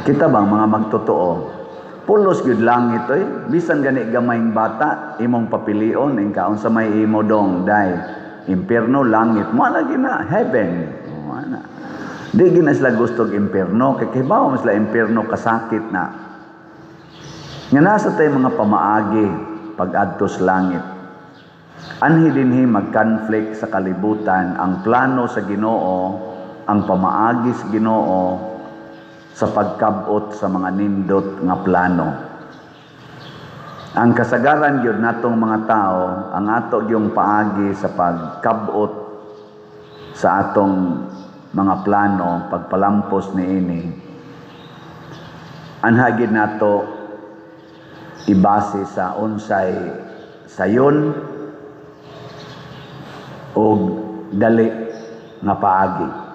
Kita bang mga magtotoo? Pulos gyud langit bisan gani gamayng bata imong papilion ing kaon sa may imo dong day impierno langit mo na gina heaven ana di gina sila gusto og impierno kay kibaw mas la impierno kasakit na nga nasa tay mga pamaagi pag-adtos langit anhi dinhi mag-conflict sa kalibutan ang plano sa Ginoo ang pamaagi sa Ginoo sa pagkabot sa mga nindot nga plano. Ang kasagaran gyud natong mga tao, ang ato gyung paagi sa pagkabot sa atong mga plano, pagpalampos niini. Anha gyud nato ibase sa unsay sayon o dali nga paagi.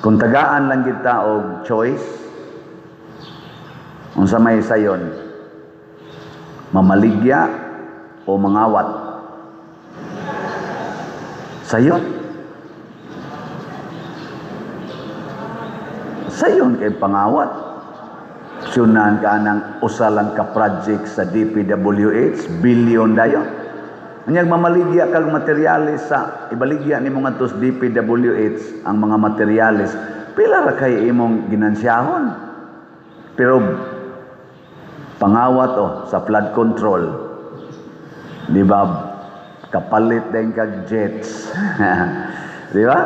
Kung tagaan lang kita og choice, unsa may sayon, mamaligya o mangawat? Sayon. Sayon kay pangawat. Sunan ka ng usalang ka project sa DPWH, billion dayon. Anyag mamaligya kag materialis sa ibaligya nimo ngadto sa DPWH ang mga materialis pila ra kay imong ginansyahon. Pero pangawat sa flood control. Di ba kapalit din kag jets. Di ba?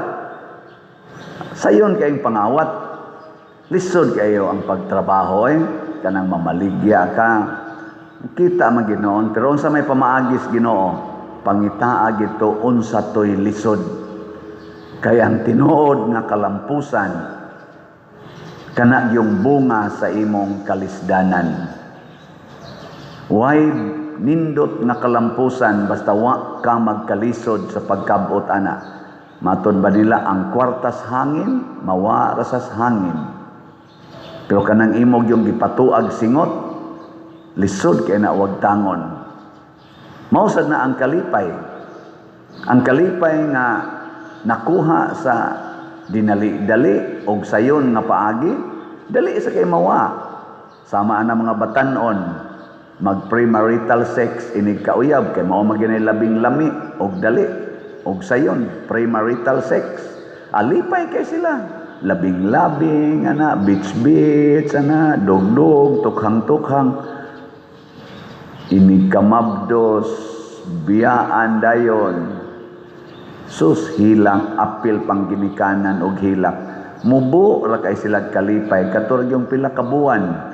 Sayon kay pangawat. Lisod kayo ang pagtrabaho kanang mamaligya ka. Kita man Ginoon, pero unsa may pamaagis Ginoo, pangitaa gito unsa toy lisod. Kay ang tinuod nga kalampusan kana yung bunga sa imong kalisdanan. Why nindot nga kalampusan basta wa ka magkalisod sa pagkabot ana. Maton ba nila ang kwartas hangin, mawara sa hangin. Pero kanang imog yung gipatuag singot, lisod kay na wag tangon. Mausad na ang kalipay. Ang kalipay nga nakuha sa dinali-dali og sayon nga paagi, dali sa kay mawa. Sama ana mga batanon, mag premarital sex inig kauyab kay mao maginay labing lami og dali og sayon premarital sex. Alipay kay sila. Labing-labing ana, beach ana, dog-dog, tukhang-tukhang. Inig kamabdos, biyaan dayon. Sus hilang apil pang ginikanan og hilak. Mubo ra kay sila kalipay katurog yung pila ka buwan.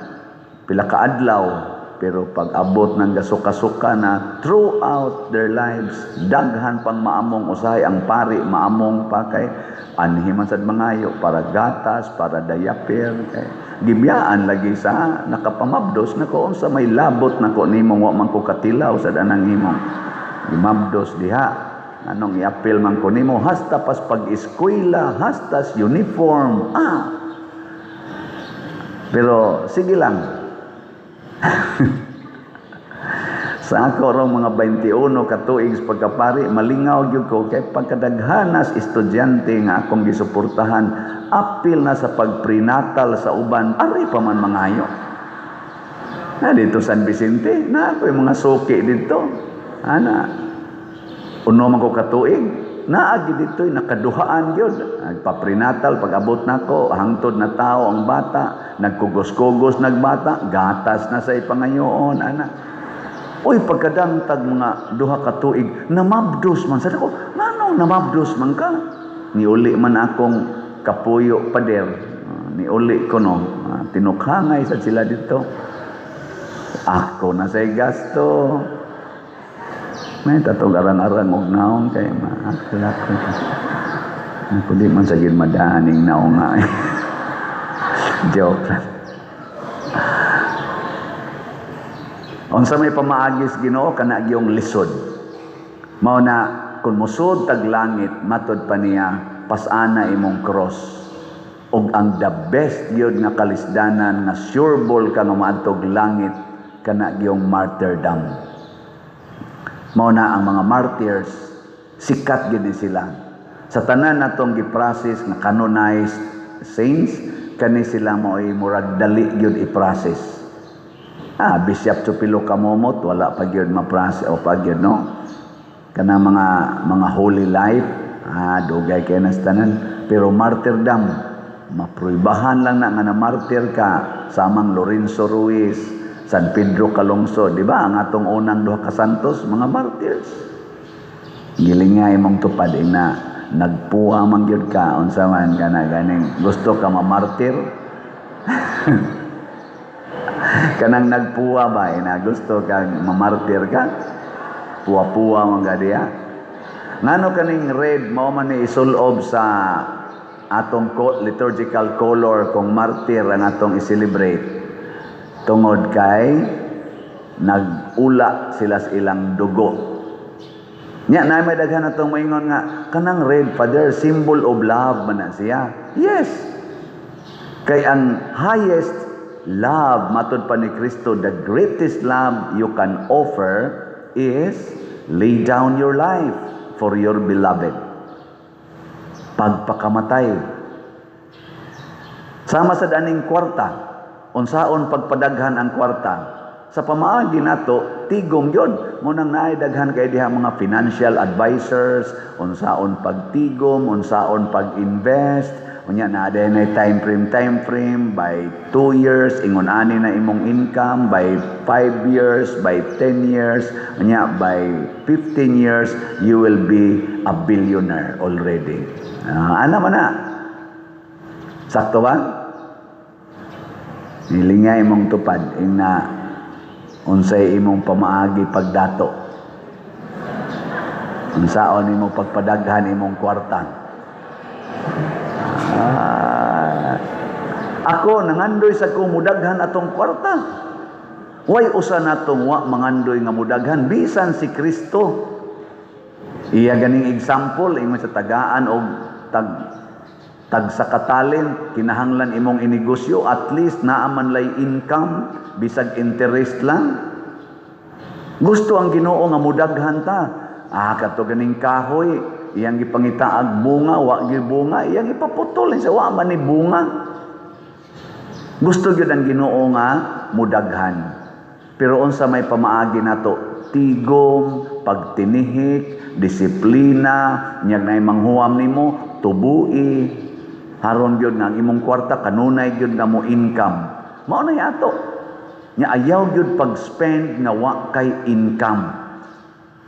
Pila ka adlaw, pero pag abot ng gasuka-suka na throughout their lives, daghan pang maamong usahay ang pari, maamong pa kay anhiman sad mangayo para gatas, para diaper, kay gibiyaan lagi sa nakapamabdos na ko unsa may labot na ko nimong wa man ko katilaw sa danang imong gimabdos diha. Anong iapil man ko nimo hasta pas pag-eskwela, hastas uniform. Pero sige lang. Sa ako rong mga 21 ka tuig sa pagkapari, malingaw gyud ko kay pagkadaghanas estudyante nga akong gisuportahan, apil na sa pagprenatal sa uban, ari pa man mangayo. Na dito San Vicente, na ako yung mga suki dito. Ana, uno man ko katuig, naagi dito'y nakaduhaan gyud. Nagpa-prenatal, pag-abot na ko, hangtod na tao ang bata, nagkugos-kugos nagbata, gatas na sa ipangayoon, ana. Uy, pagkadangtag mga duha ka tuig, namabdos man. Sabi ko, nanong namabdos man ka? Niuli man akong kapuyo pader. Niuli ko no. Tinukhangay sa sila dito. Ako na sa'y gasto. May tatog arang-arang og naong kay maakilak ko. Kundi man sa madaaning naong nga. Joke lang. Unsa may pamaagis Ginoo kana gyung lisod. Mao na kun musud tag langit matud pa niya pasana imong cross. Og ang the best gyud nga kalisdanan nga sureball ka nga maadtog langit kana gyung martyrdom. Mao na ang mga martyrs sikat gyud sila. Sa tanan natong gi-process nga canonized saints kani sila mao'y murag dali gyud i-process. Bishop Chupilo Kamomot, wala pa gyud ma-process o pa gyud no. Kana mga holy life, dugay kay nas tanan. Pero martyrdom, mapruibahan lang na nga na martyr ka samang Lorenzo Ruiz, San Pedro Calungsod, di ba? Ang atong unang duha ka santos, mga martyrs. Gilingay mong tupad na nagpuha man gyud ka unsa man kana ganing gusto ka ma-martyr. Kanang nagpuwa ba na gusto kang mamartir ka? Puwa-puwa mong gadiya. Ngano kaning red mao man ni isulob sa atong liturgical color kung martir ang atong i-celebrate. Tungod kay nag-ula sila sa ilang dugo. Nya na may daghan atong moingon nga kanang red father symbol of love man na siya. Yes. Kay ang highest love, matud pa ni Kristo, the greatest love you can offer is lay down your life for your beloved. Pagpakamatay. Sama sa daning kwarta, unsaon pagpadaghan ang kwarta. Sa pamaagi nato, tigom yun. Munang naidaghan kay diha mga financial advisors, unsaon pagtigom, unsaon pag-invest, unya na na time frame by 2 years ingon ani na imong income, by 5 years, by 10 years, unya by 15 years you will be a billionaire already. Ana man na. Sakto ba? Nilingay imong tupad ina unsay imong pamaagi pagdato. Unsaon imong pagpadaghan imong kwarta. Ako nangandoy sa kumudaghan atong kwarta. Way usa natong wa mangandoy nga mudaghan bisan si Kristo. Iya ganing example ingon sa tagaan og tag sa katalent kinahanglan imong inegosyo at least naa man lay income bisag interest lang. Gusto ang Ginoo nga mudaghan ta. Kato ganing kahoy iyang gipangitaag bunga wa gyud bunga iyang ipaputol sa wa man ni bunga. Gusto gyud ang Ginoo nga mudaghan. Pero unsa may pamaagi nato tigom, pagtinihik, disiplina, nyag na manghuam nimo, tubui, haron gyud nga ang imong kwarta kanunay gyud nga mo income. Mao na ato. Nya ayaw gyud pag-spend nga wa kay income.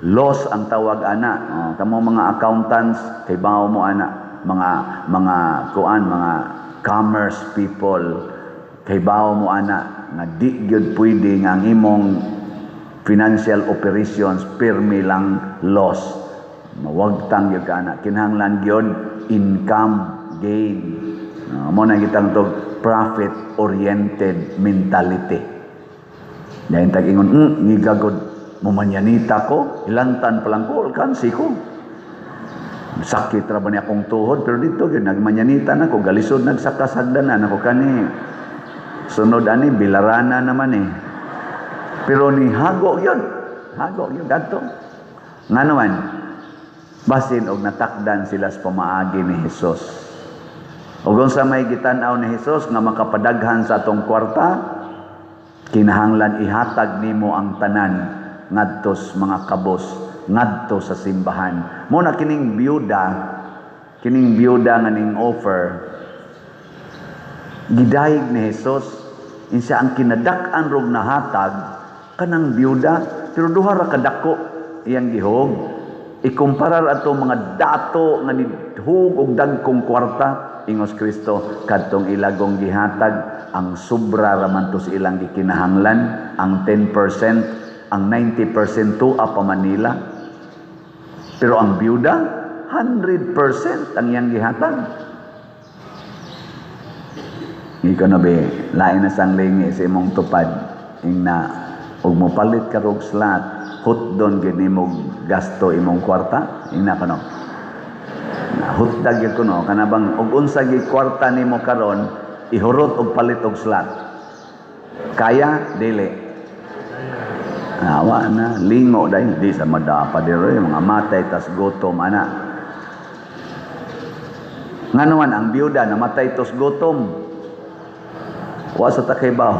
Loss ang tawag ana. Kamo mga accountants kay bawo mo ana, mga commerce people kay bawo mo ana nga di gyud pwede nga ang imong financial operations pirmi lang loss. Mawagtang gyud ka na. Kinahanglan gyud income gain. Mo na kitang tog profit-oriented mentality. Dahil tag-ingon, ngigagod, mumanyanita ko, ilantan palang ko, alkansi ko. Sakit ra ba niya akong tuhod, pero dito, yun, nagmanyanita na ko, galisod, nagsakasagdanan ako kani. Sunod ani, bilarana naman eh. Pero ni hago yun gadto. Nga naman, basin og natakdan sila sa pamaagi ni Hesus. Ug unsa may gitan-aw ni Hesus nga makapadaghan sa atong kwarta, kinahanglan ihatag nimo ang tanan ngadto sa mga kabos, ngadto sa simbahan. Mo na kining biyuda nga ning offer, gidayeg ni Hesus, insa ang kinadak-an rog nahatag kanang biyuda, pero duha ra kadako iyang gihog. Ikumparar ato mga dato nga nidhug og dagkong kwarta, ingos Kristo kadtong ilagong gihatag ang sobra ra man to sa ilang gikinahanglan, ang 10%, ang 90% to pa Manila. Pero ang biyuda 100% ang iyang gihatag. Ikaw na be, lain na sang lingi sa imong tupad, ingna, ug mopalit ka rog slot, hutdon gyud nimo gasto imong kwarta, ingna kano. Hutdag gyud kuno, kanabang ug unsa gyud kwarta nimo karon, ihurot og palit og slot. Kaya dili. Awa na, lingo dahil di sa madapa diri mga matay tas gutom ana. Nganuan ang biyuda namatay tos gutom. Wa sa takibaw.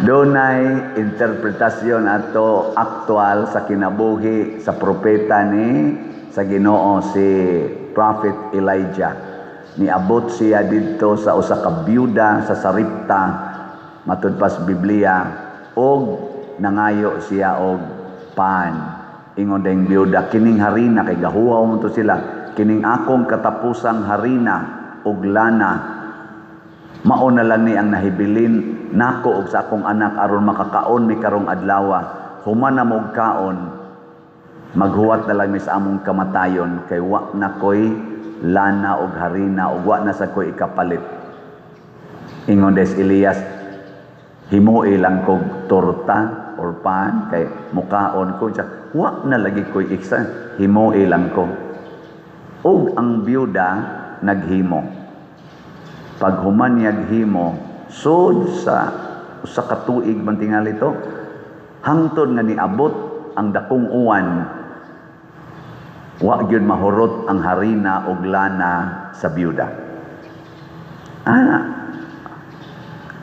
Dunay interpretasyon ato aktual sa kinabuhi sa propeta ni sa Ginoo si Prophet Elijah. Niabot siya didto sa usa ka biyuda sa Saripta matud pas Biblia og nangayo siya og pan. Ingon dayng biyuda, kining harina kay gahuaw mo to sila, kining akong katapusang harina og lana mao na lang ni ang nahibilin nako og sa akong anak aron makakaon mi karong adlaw. Human na mog kaon, maghuwat na lang mi sa among kamatayon kay wa na koy lana og harina ug wa na sa koy ikapalit. Ingon des Elias, himuo lang kog torta or pan kay mukaon ko siya. Wa na lagi koy iksa, himuo lang ko. Ug ang biyuda naghimo. Pag human himo, sud sa katuig man tingali to, hangtod nga niabot ang dakong uwan, wa gyud mahurot ang harina og lana sa biyuda.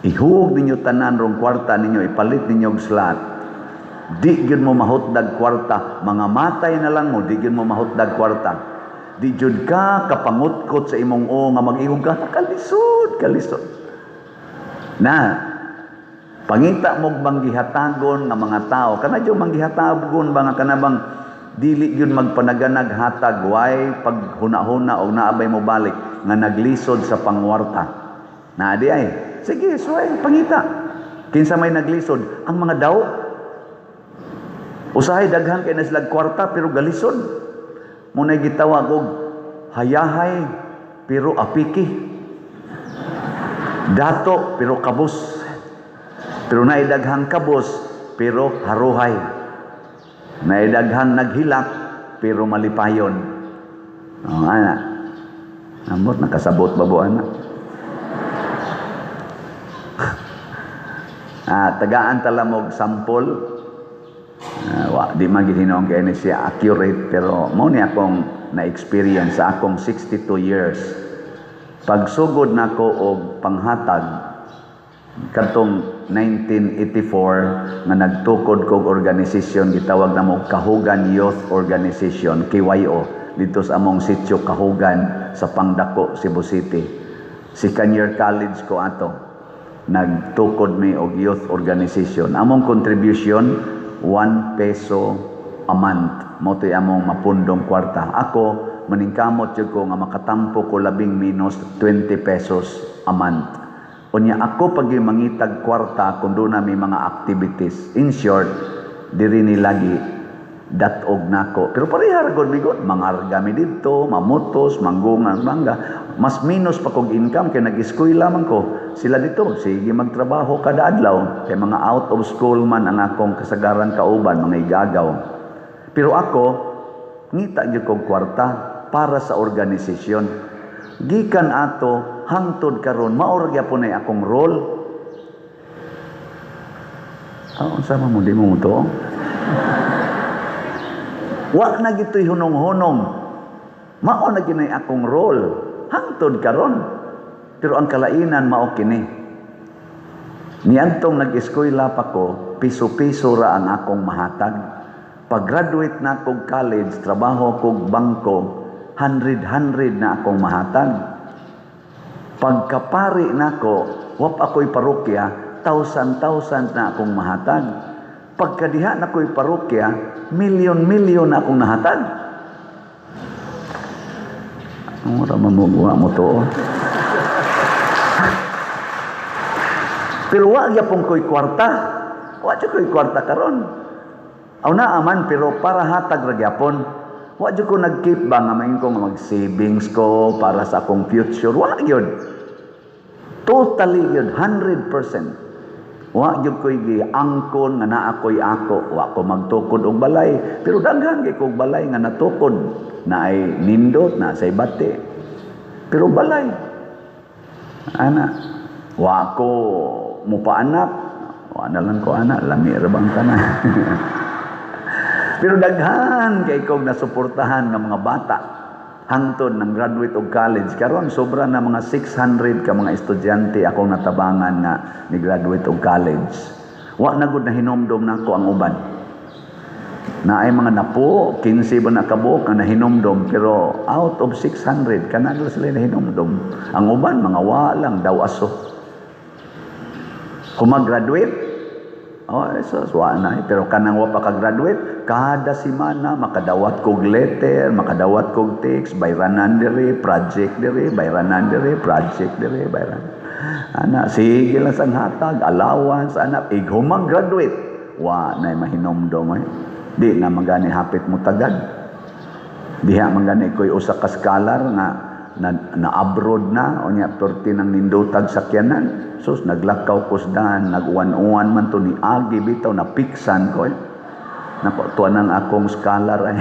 Ihug ninyo tanan rong kwarta ninyo, ipalit ninyo og slot. Di gyud mo mahutdag kwarta, mga matay na lang mo, di gyud mo mahutdag kwarta. Di jud ka kapangutkot sa imong nga mag-ihog ka, kalisod. Na, pangita mo manggihatagon nga mga tao, kana jud manggihatagon ba nga kanabang dili yun magpanaganag hatag, way paghuna-huna o naabay mo balik, nga naglisod sa pangwarta. Na di ay, sige, suway, pangita. Kinsa may naglisod, ang mga daw, usahay daghan kay nasilag kwarta pero galisod. Muna'y gitawag og hayahay pero apiki. Dato pero kabus. Pero naidaghang kabos, pero haruhay. Naidaghang naghilak, pero malipayon. Ana. Amot nakasabot babuan na. Tagaan talamog sample. Di magihinong kaya ni siya accurate, pero mo ni akong na-experience sa akong 62 years. Pagsugod nako og panghatag katong 1984 nga nagtukod kog organisasyon gitawag na mo Kahugan Youth Organization, KYO, dito sa among sitio Kahugan sa Pangdako, Cebu City. Second year college ko ato. Nagtukod mi og youth organization. Among contribution 1 peso a month. Mo to'y among mapundong kwarta. Ako, maningkamot yun ko nga makatampo ko labing minus 20 pesos a month. Unya ako pag mangitag kwarta kung doon na may mga activities. In short, diri ni lagi datog nako. Pero parehar gud migot, mangargami dito, mamutos, manggungan, mangga. Mas minus pa kog income kay nag-eskwela man ko. Sila dito, sige magtrabaho kada adlaw. Kay mga out of school man ang akong kasagaran kauban, mga igagaw. Pero ako, ngita gyud kog kwarta para sa organisasyon. Gikan ato hangtod karon maor gyapon ay akong role. Unsa man mo di mo to? Wa na gito'y hunong-hunong. Mao na ginay akong role. Hangtod karon. Pero ang kalainan mao kini. Niadtong nag-eskwela pa ko, piso-piso ra ang akong mahatag. Pag-graduate na kog college, trabaho kog bangko, 100 na akong mahatag. Pagkapari nako, wap ako'y parokya, 1,000 na akong mahatag. Pagkadiha na ko'y parokya, milyon na akong nahatag. Ang mura mamubuha mo to. Pero wag yapong ko'y kwarta. Wag ko'y kwarta karon. Aw na aman, pero para hatag ra gyapon. Wag ko nag-keep ba nga main ko mag-savings ko para sa akong future. Wag yun. Totally yun, 100%. Wa gyud ko'y giangkon nga naa ko'y ako, wa ko magtukod og balay, pero daghan kay kog balay nga natukod, na ay nindot na say bate. Pero balay. Ana, wa ko mupaanak, wa na lang ko ana, lami ra bang tanan. Pero daghan kay kog nasuportahan ng mga bata hangtod ng graduate og college. Karon sobra na mga 600 ka mga estudyante akong natabangan nga ni graduate og college. Wa na gud na hinomdom nako ang uban. Na ay mga napo 15 ba na kabuok nga nahinomdom, pero out of 600 kanang sila nahinomdom. Ang uban mga wa lang daw aso. Kung mag-graduate, so wa na, pero kanang wa pa ka-graduate, kada semana makadawat kog letter, makadawat kog text, bayranan diri, project diri, bayranan diri, project diri, bayran. Ana, sige lang sang hatag, allowance, ana, humang graduate, wa na mahinomdom ay. Di na magani hapit mo tagad. Diha magani koy usa ka scholar nga na abroad na, o niya 30 nang nindutag sakyanan. Sus, naglakaw ko sdan, nag-uwan-uwan man to ni Agi, bitaw, napiksan ko eh. Nakutuan ng akong scholar eh.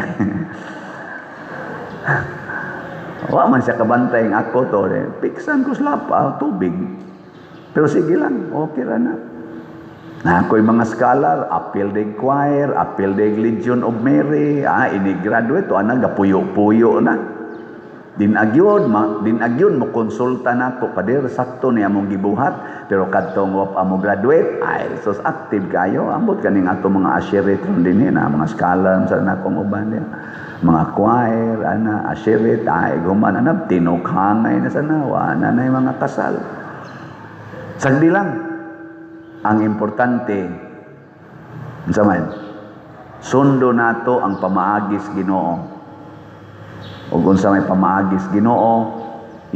Wa man siya kabantay ng ako to eh. Piksan ko slapa, tubig. Pero sige lang, okay ra na. Ako'y mga scholar, appeal day choir, appeal day Legion of Mary, ini-graduate, to nagapuyo-puyo na. Dinagyon mo konsulta nako kadir sakto niya mong gibuhat, pero kadtong wap amo graduate ay sos active kayo ambot kaning ato mga asherit din na mga scholar sa nakong uban niya, mga choir ana asherit ay guman ana tinukhangay na sana wa na nay mga kasal. Sagdi lang ang importante unsa man sundo nato ang pamaagis Ginoo. O kung sa may pamaagis Ginoo,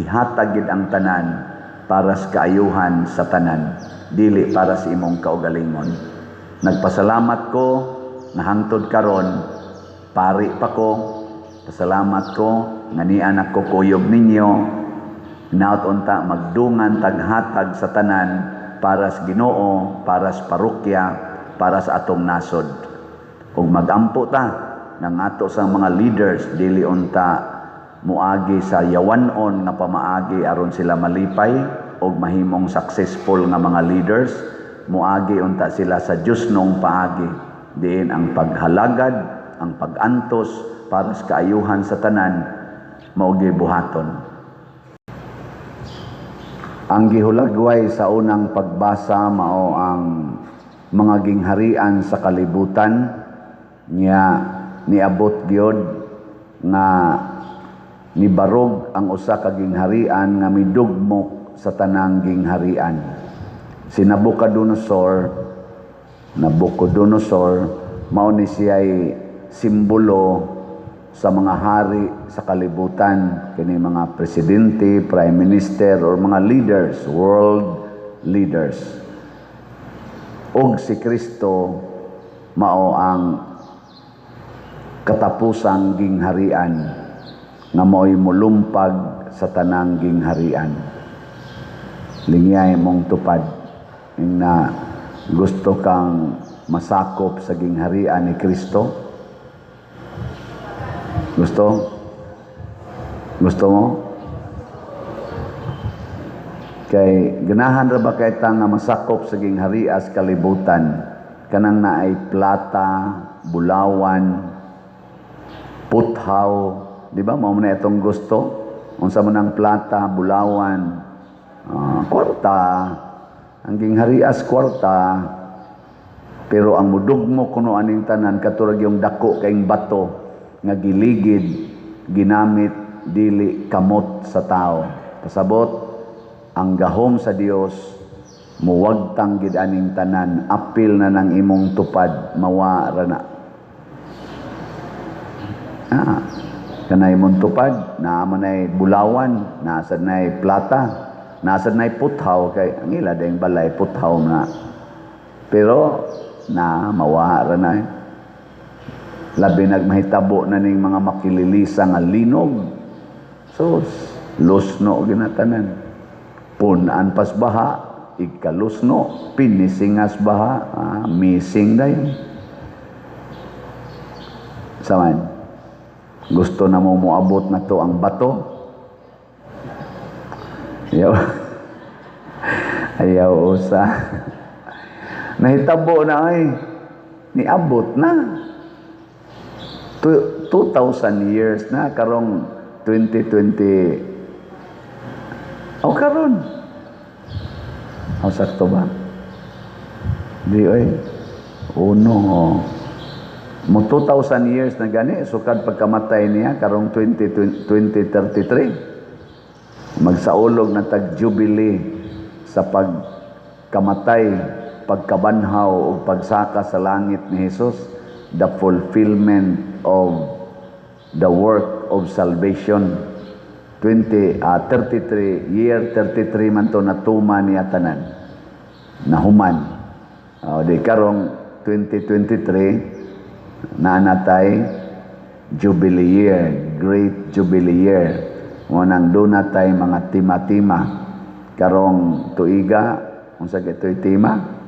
ihatag gid ang tanan para sa kaayuhan sa tanan, dili para sa imong kaugalingon. Nagpasalamat ko na hangtod karon, pari pa ko, pasalamat ko nga ni anak ko kuyog ninyo, naot unta magdungan taghatag sa tanan para sa Ginoo, para sa parokya, para sa atong nasod. Kung magampo ta ng ato sa mga leaders, dili unta muagi sa yawanon nga pamaagi aron sila malipay o mahimong successful nga mga leaders, muagi unta sila sa Dios nung paagi, diin ang paghalagad, ang pagantos para sa kaayuhan sa tanan, maugi buhaton. Ang gihulagway sa unang pagbasa mao ang mga gingharian sa kalibutan niya niabot gyud nga nibarog ang usa ka gingharian nga midugmok sa tanang gingharian. Si Nabucodonosor mao ni siya'y simbolo sa mga hari sa kalibutan, kini mga presidente, prime minister, or mga leaders, world leaders. Og si Kristo mao ang katapusang gingharian nga mo'y mulumpag sa tanang gingharian. Lingyay mong tupad na gusto kang masakop sa gingharian ni Kristo. Gusto? Gusto mo? Kay ganahan ra ba kay ta nga masakop sa gingharian sa kalibutan kanang naay plata, bulawan, puthaw, di ba? Mao man itong gusto. Unsa man ang plata, bulawan, kwarta, ang gingharian sa kwarta. Pero ang mudugmo kuno aning tanan katurag yung dako kayong bato nga giligid ginamit dili kamot sa tao. Pasabot ang gahom sa Dios muwagtang gid aning tanan, apil na ng imong tupad mawara na. Kanay imong tupad naa man ay bulawan, nasad nay plata, nasad nay puthaw kay ang ila dayong balay puthaw na. Pero na mawara na. Labi nagmahitabo na ning mga makililisa nga linog. So, lusno ginatanan. Punan pas baha, ikalusno, pinisingas baha, missing dayon. Saman, gusto na mo moabot na to ang bato? Ayaw usa. Nahitabo na ay, niabot na. 2,000 years na karong 2020 karon sakto ba di uno mo 2,000 years na gani sukad pagkamatay niya karong 2033 magsaulog na tag jubilee sa pagkamatay, pagkabanhaw o pagsaka sa langit ni Jesus, the fulfillment of the work of salvation. 33 man to natuma niya tanan nahuman. Di karong 2023 nanatay jubilee year, great jubilee year. Ngunang doon natay mga tima-tima karong tuiga unsa gitoy tima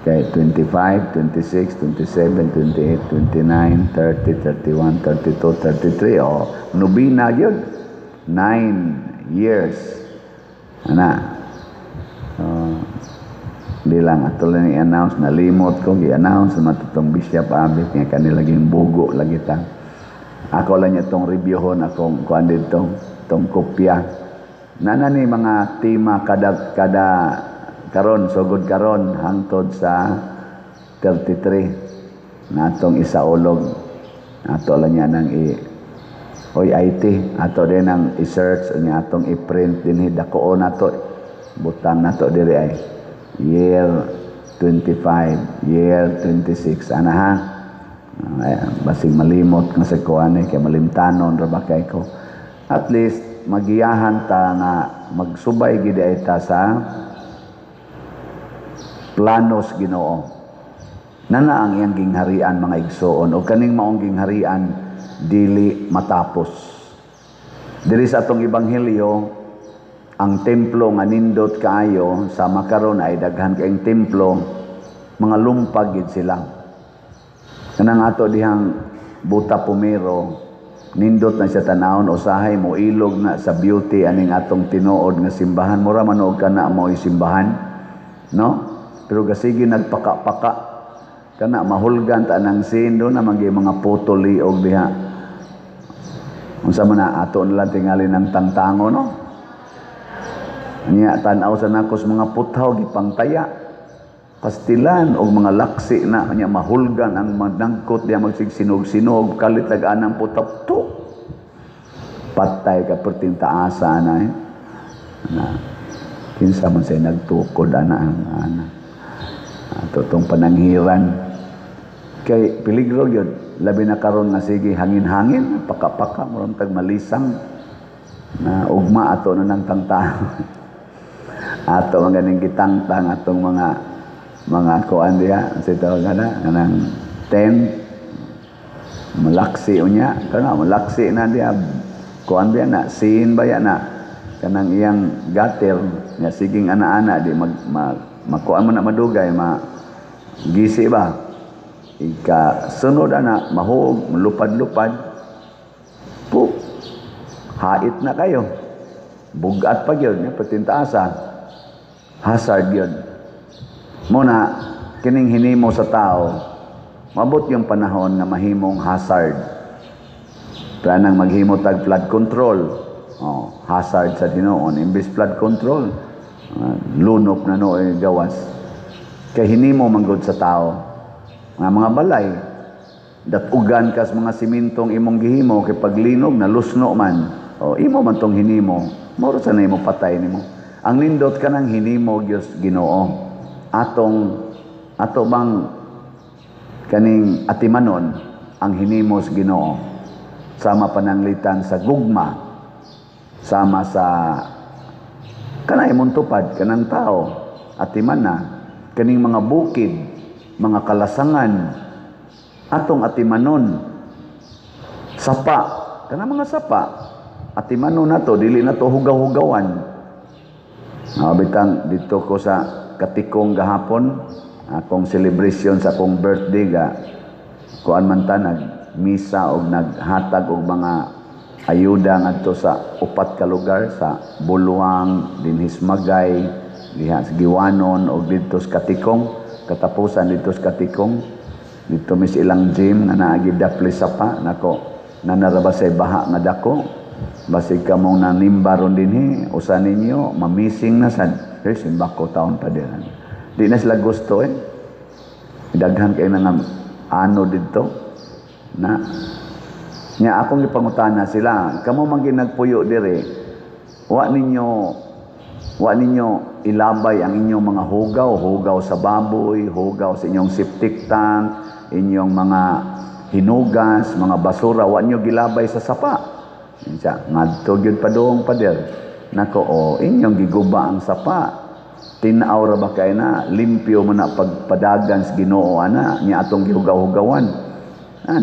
kay 25, 26, 27, 28, 29, 30, 31, 32, 33. Nubina yun. 9 years. Di lang ato lang i-announce. Nalimot ko, i-announce sa matutong Bishop Abit nga kanilaging bugo lagi ta. Ako lang itong reviewon, akong kuhan dito, itong kopya. Nanani mga tema kada karon sugod karon hangtod sa 33 natong isaulog ato lang niya nang IT ato din ang i-search unya atong i-print dinhi dako nato butang nato diri ay year 25 year 26 ana ha basig malimot nga sa kuan kay malimtanon ra ba kay ko at least magiyahan ta nga magsubay gid ta sa planos Ginoo. Nana ang iyang gingharian mga igsoon o kaning maong gingharian dili matapos. Diri sa atong ebanghelyo ang templo nga nindot kaayo sa makaron ay daghan kayong templo, mga lumpag gid sila. Kanang ato dihang Buta Pumero, nindot na siya tanawon, usahay mo ilog na sa beauty aning atong tinuod nga simbahan. Mura manog ka na mo simbahan, no? Pero gasigi nagpaka-paka kana mahulgan ta nang sin do na mga putoliog diha. Unsa man na ato nilang tingali ng tangtango, no? Niya tanaw sa nakos mga puthaw gipangtaya, pastilan og mga laksi na niya mahulgan ang manangkot diya magsigsinog-sinog kalit ag-anang putap to. Patay ka pertinta asa na na kinsa man say nagtukod ana ang ato tong pananghiran kay peligro gyud labi na karon nga sige hangin-hangin paka-paka muram tag malisang na ugma ato na nang tangtang ato ang ganing gitangtang atong mga kuan diha sa tawag na kanang 10 malaksi unya kana malaksi na diha kuan diha na sin baya na kanang iyang gater nya siging ana-ana di makuan mo na madugay gisi ba ika sunod ana mahug lupad-lupad po hait na kayo bugat pa gyud nya pertintaasa hazard yun. Muna, kining hinimo sa tao, mabot yung panahon na mahimong hazard. Planang maghimo tag flood control. Hazard sa Dinoon. Imbis flood control, lunop na nooy gawas. Kay hinimo manggod sa tao. Mga balay, datugan kas mga simintong imong gihimo, kay paglinog, nalusno man. Imo man tong hinimo, moro sa na imo patay nimo. Ang nindot ka ng hinimo Diyos Ginoo ato bang kaning atimanon ang hinimos Ginoo sama pananglitan sa gugma sama sa kanay mong tupad kanang tao atiman na kaning mga bukid mga kalasangan atong atimanon sapa kanang mga sapa atimanon nato dili nato hugaw-hugawan. Bitang dito ko sa Katikong gahapon, akong celebration sa akong birthday ga kuan man ta nagmisa og naghatag og mga ayuda ngadto sa upat ka lugar sa Buluang, dinhi Magay, diha sa Giwanon og dito sa Katikong, katapusan dito sa Katikong. Dito mis ilang gym nga naagi dapli sapa nako nanaraba sa baha nga dako. Basig ka mong nanimba ron dinhi usa ninyo mamising na sad simba ko taon pa din di na sila gusto daghan kay nga ano dito na nya akong ipangutana sila kamo man ginagpuyo dire wa ninyo ilabay ang inyong mga hugaw sa baboy, hugaw sa inyong septic tank, inyong mga hinugas, mga basura, wa nyo gilabay sa sapa. Ngadto gyud padung pader nako inyong giguba ang sapa tinaw ra ba kay na limpyo man na pagpadagan sa Ginoo ana nya atong gihugaw-hugawan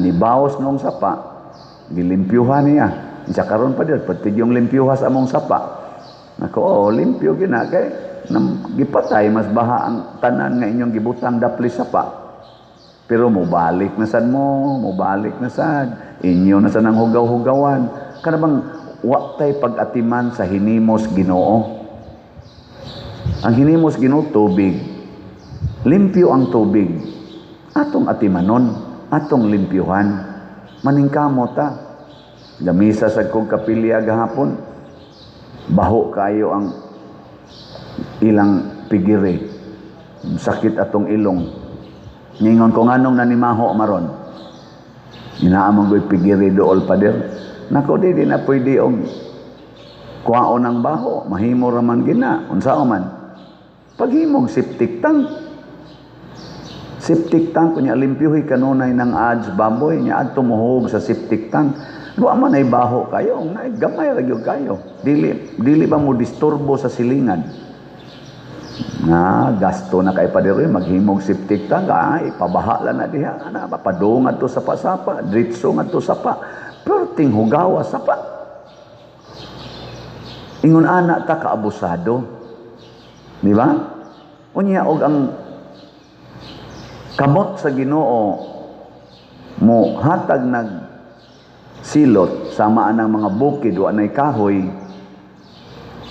ni baos nung sapa gilimpyuhan niya sa karon pader pati yung limpyuhas among sapa nako limpyo gina kay gipatay mas baha ang tanan nga inyong gibutang dapli sapa pero mubalik na sad inyo na sa nang hugaw-hugawan kana bang waktay pag-atiman sa hinimos Ginoo. Ang hinimos Ginoo tubig. Limpyo ang tubig. Atong atimanon, atong limpyuhan. Maningkamo ta. Gamisa sa kong kapilya gahapon. Baho kayo ang ilang pigiri. Sakit atong ilong. Ningon ko nganong nanimaho maron. Inaamang ko'y pigiri dool pader. Nako di na pwede og kuhaon ng baho, mahimo raman gina, unsa man. Paghimog septic tank kunya limpyuhi kanunay ng ads baboy nya adto mohog sa septic tank. Wa man ay baho kayo, nay gamay ra gyud kayo. Dili ba mo disturbo sa silingan. Gasto na kay padiroy maghimog septic tank, ipabaha lang na diha, papadung adto sa pasapa, diretso adto sa pa. Perting hugawa sapa. Ingon ana ta kaabusado. Di ba? Unya og ang kamot sa Ginoo mo hatag nag silot sama anang mga bukid wa nay kahoy.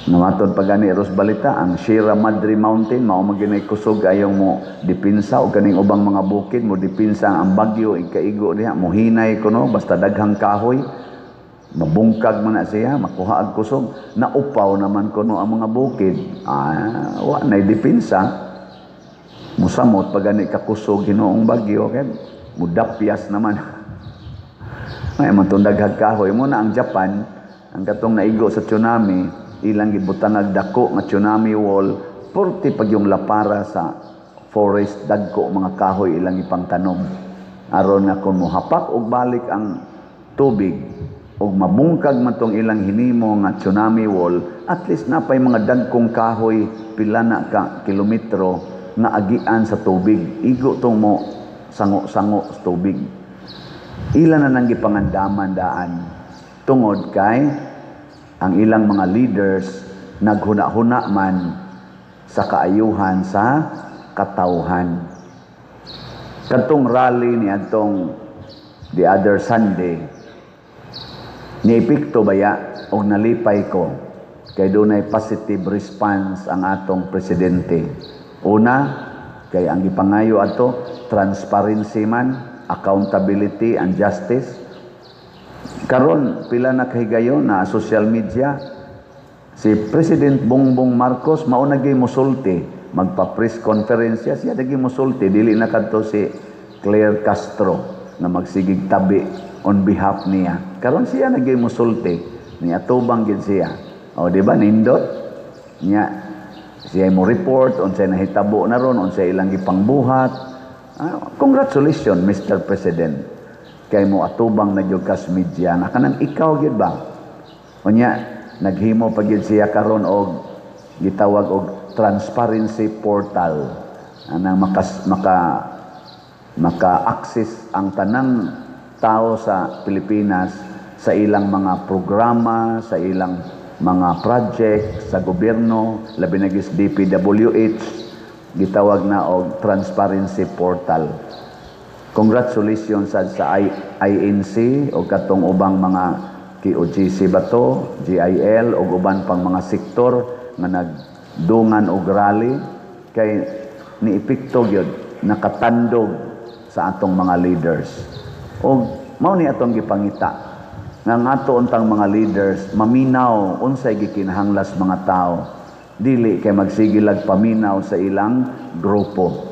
Namatod pa gani Ros balita ang Sierra Madre Mountain mao maginay kusog ayong mo dipinsa og kaning ubang mga bukid mo dipinsa ang bagyo ikaigo diha mo hinay kuno basta daghang kahoy mabungkag man na siya makuha og kusog naupaw naman kuno ang mga bukid wa nay dipinsa musamot pa gani ka kusog Ginoong bagyo kay mudapyas naman ay man daghang kahoy mo na ang Japan ang katong naigo sa tsunami ilang gibutang dako nga tsunami wall 40 pag yung lapara sa forest dagko mga kahoy ilang ipangtanom aron nga kung mohapak og balik ang tubig og mabungkag man tong ilang hinimo nga tsunami wall at least napay mga dagkong kahoy pila na ka kilometro nga agian sa tubig igo tong mo sango-sango sa tubig ila na nang gipangandaman daan tungod kay ang ilang mga leaders naghuna-huna man sa kaayuhan sa katawhan. Katong rally ni atong the other Sunday, niipikto baya o nalipay ko kay dunay positive response ang atong presidente. Una, kay ang gipangayo ato transparency man, accountability and justice. Karon pila na kahigayon na social media si President Bongbong Marcos mao na gyud mosulti magpa-press conference siya dagi mosulti dili na kadto si Claire Castro na magsigig tabi on behalf niya karon siya na gyud mosulti niya tubang gid siya o di ba nindot niya siya mo report unsay nahitabo na ron unsay ilang gipangbuhat congratulations Mr. President kay mo atubang na gyud kas media na kanang ikaw gyud ba unya naghimo pa gyud siya karon og gitawag og transparency portal anang maka-access ang tanang tao sa Pilipinas sa ilang mga programa sa ilang mga project sa gobyerno labi na gis DPWH gitawag na og transparency portal. Congratulations sa INC o katong ubang mga KOGC ba to, GIL o uban pang mga sektor nga nagdungan og rally kay niipikto gyud nakatandog sa atong mga leaders. O mao ni atong gipangita nga ato untang mga leaders maminaw unsay gikinahanglas mga tao dili kay magsigilag paminaw sa ilang grupo.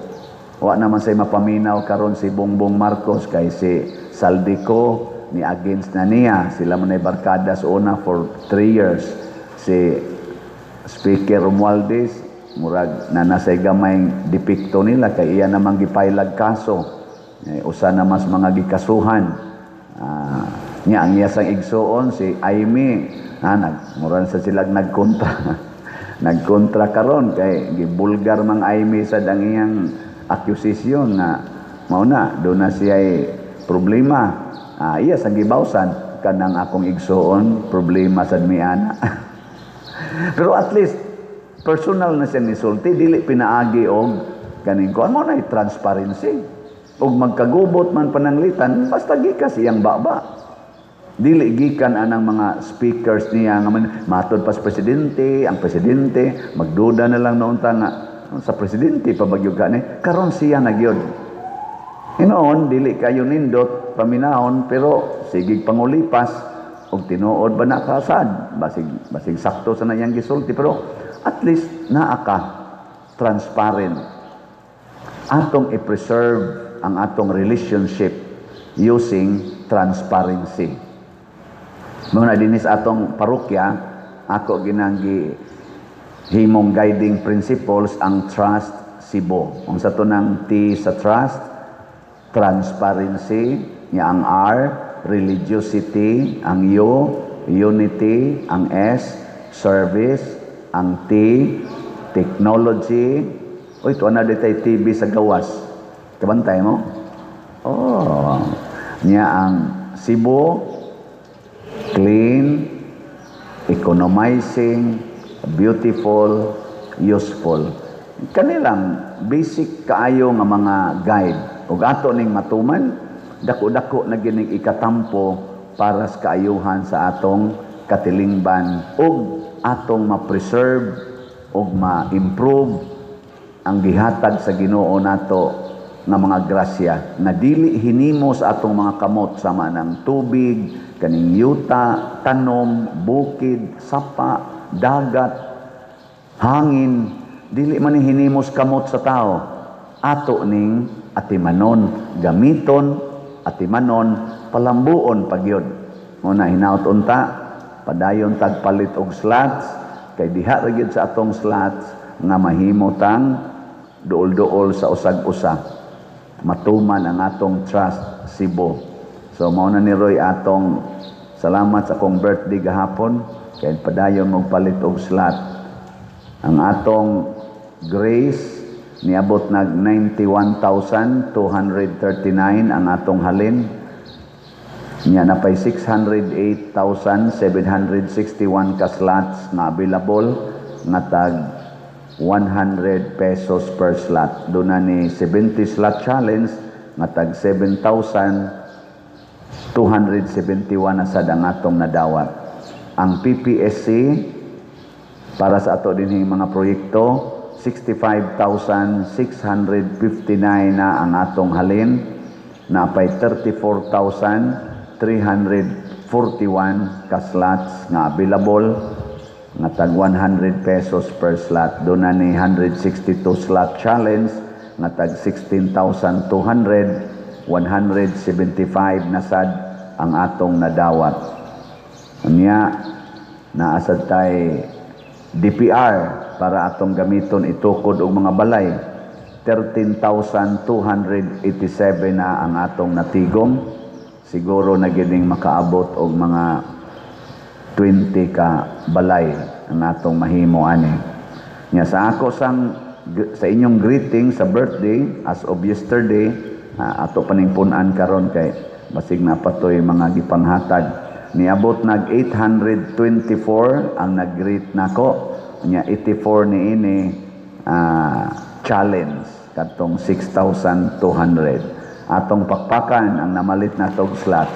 Wa naman say mapaminaw karon si Bongbong Marcos kay si Saldico ni against na niya sila man ay barkada sa una for 3 years si Speaker Romualdez murag na nasay gamay dipikto nila kay iya namang gipailag kaso usa na mas mga gikasuhan niya ang iya sang igsuon si Aimee murag sa sila nagkontra nagkontra karon kay gibulgar mang Aimee sa dang iyang accusation na mao na do na siya problema iya sa gibawsan kanang akong igsuon problema sad miana pero at least personal na siya nisulti dili pinaagi og kaning ko mo na transparency og magkagubot man pananglitan basta gikas iyang baba dili gikan anang mga speakers niya nga matod pas presidente ang presidente magduda na lang noon ta nga sa presidente pabagyo gani karon siya nagyod hinoon dili kayo nindot paminahon pero sigig pangulipas og tinuod ba na kasad basig sakto sa nayang gisulti pero at least naa ka transparent atong i-preserve ang atong relationship using transparency muna dinis atong parokya ako ginanggi himong guiding principles ang trust Cebu. Unsa to nang T sa trust? Transparency, nya ang R, religiosity, ang U, unity, ang S, service, ang T, technology. Oy, to na ditay TV sa gawas. Kabantay mo? Oh, nya ang Cebu, clean, economizing, beautiful, useful. Kanilang basic kaayo nga mga guide. Ug ato ning matuman, dako-dako na gining ikatampo para sa kaayuhan sa atong katilingban ug atong ma-preserve ug ma-improve ang gihatag sa Ginoo nato nga mga grasya na dili hinimo sa atong mga kamot sama ng tubig, kaning yuta, tanom, bukid, sapa, dagat, hangin, dili man ni hinimos kamot sa tao. Ato ning atimanon, gamiton, atimanon, palambuon pagyod. Muna hinaut unta, padayon tagpalit og slots, kay diha ra gyud sa atong slots nga mahimutang duol-duol sa usag-usa. Matuman ang atong Trust Cebu. So mao na ni Roy atong salamat sa akong birthday gahapon kay padayon mo palit og slot. Ang atong Grace niabot nag 91,239 ang atong halin. Nya na pay 608,761 ka slots na available nga tag 100 pesos per slot. Doon na ni 70 slot challenge nga tag 7,271 na sad ang atong nadawat. Ang PPSC para sa ato din mga proyekto 65,659 na ang atong halin na pay 34,341 ka slots nga available nga tag 100 pesos per slot. Doon na ni 162 slot challenge nga tag 16,200, 175 na sad ang atong nadawat. Unya naasad tay DPR para atong gamiton itukod og mga balay. 13,287 na ang atong natigom. Siguro na gining makaabot og mga 20 ka balay ang atong mahimo ani. Nya sa ako sa inyong greeting sa birthday as of yesterday, ato paning pun-an karon kay basig na patoy mga gipanghatag. Niabot nag 824 ang nag-greet nako. Nya 84 niini challenge katong 6,200. Atong pakpakan ang namalit na tog slot.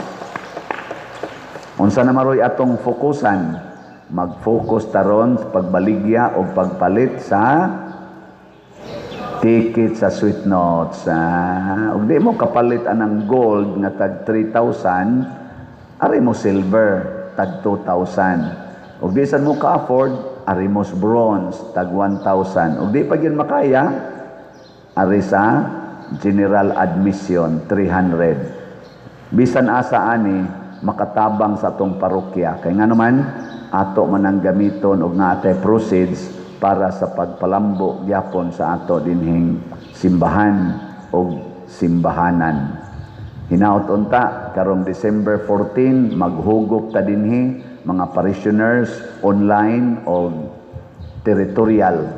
Unsa na maroy atong fokusan, mag-focus taron sa pagbaligya o pagpalit sa ticket sa sweet notes. Ug di mo kapalit anang gold nga tag 3,000, ari mo silver tag 2,000. Ug di sad mo ka-afford, ari mo bronze tag 1,000. Ug di pa gyud makaya, ari sa general admission 300. Bisan asa ani makatabang sa atong parokya. Kaya nga naman, ato man ang gamiton og nga atay proceeds para sa pagpalambo gyapon sa ato dinhing simbahan o simbahanan. Hinaut unta, karong December 14, maghugop ta dinhi mga parishioners online o territorial.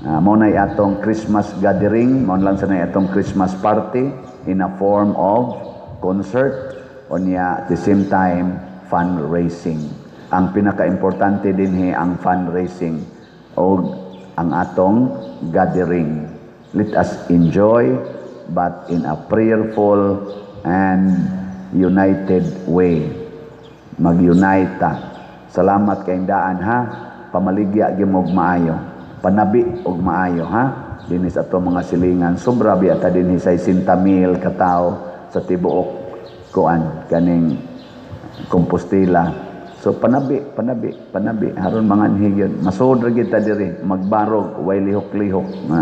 Mao na atong Christmas gathering, mao lang sa na atong Christmas party in a form of concert onya at the same time fundraising. Ang pinaka-importante dinhi ang fundraising o ang atong gathering. Let us enjoy but in a prayerful and united way. Mag-unite ta. Salamat kay daan ha. Pamaligya gyud og maayo. Panabi og maayo ha. Dinis ato mga silingan sobra biya ta dinhi sa 60,000 ka tawo sa tibuok kuan kaning Compostela. So panabi haron manganhi gyud. Masud ra gyud ta diri magbarog way lihok-lihok nga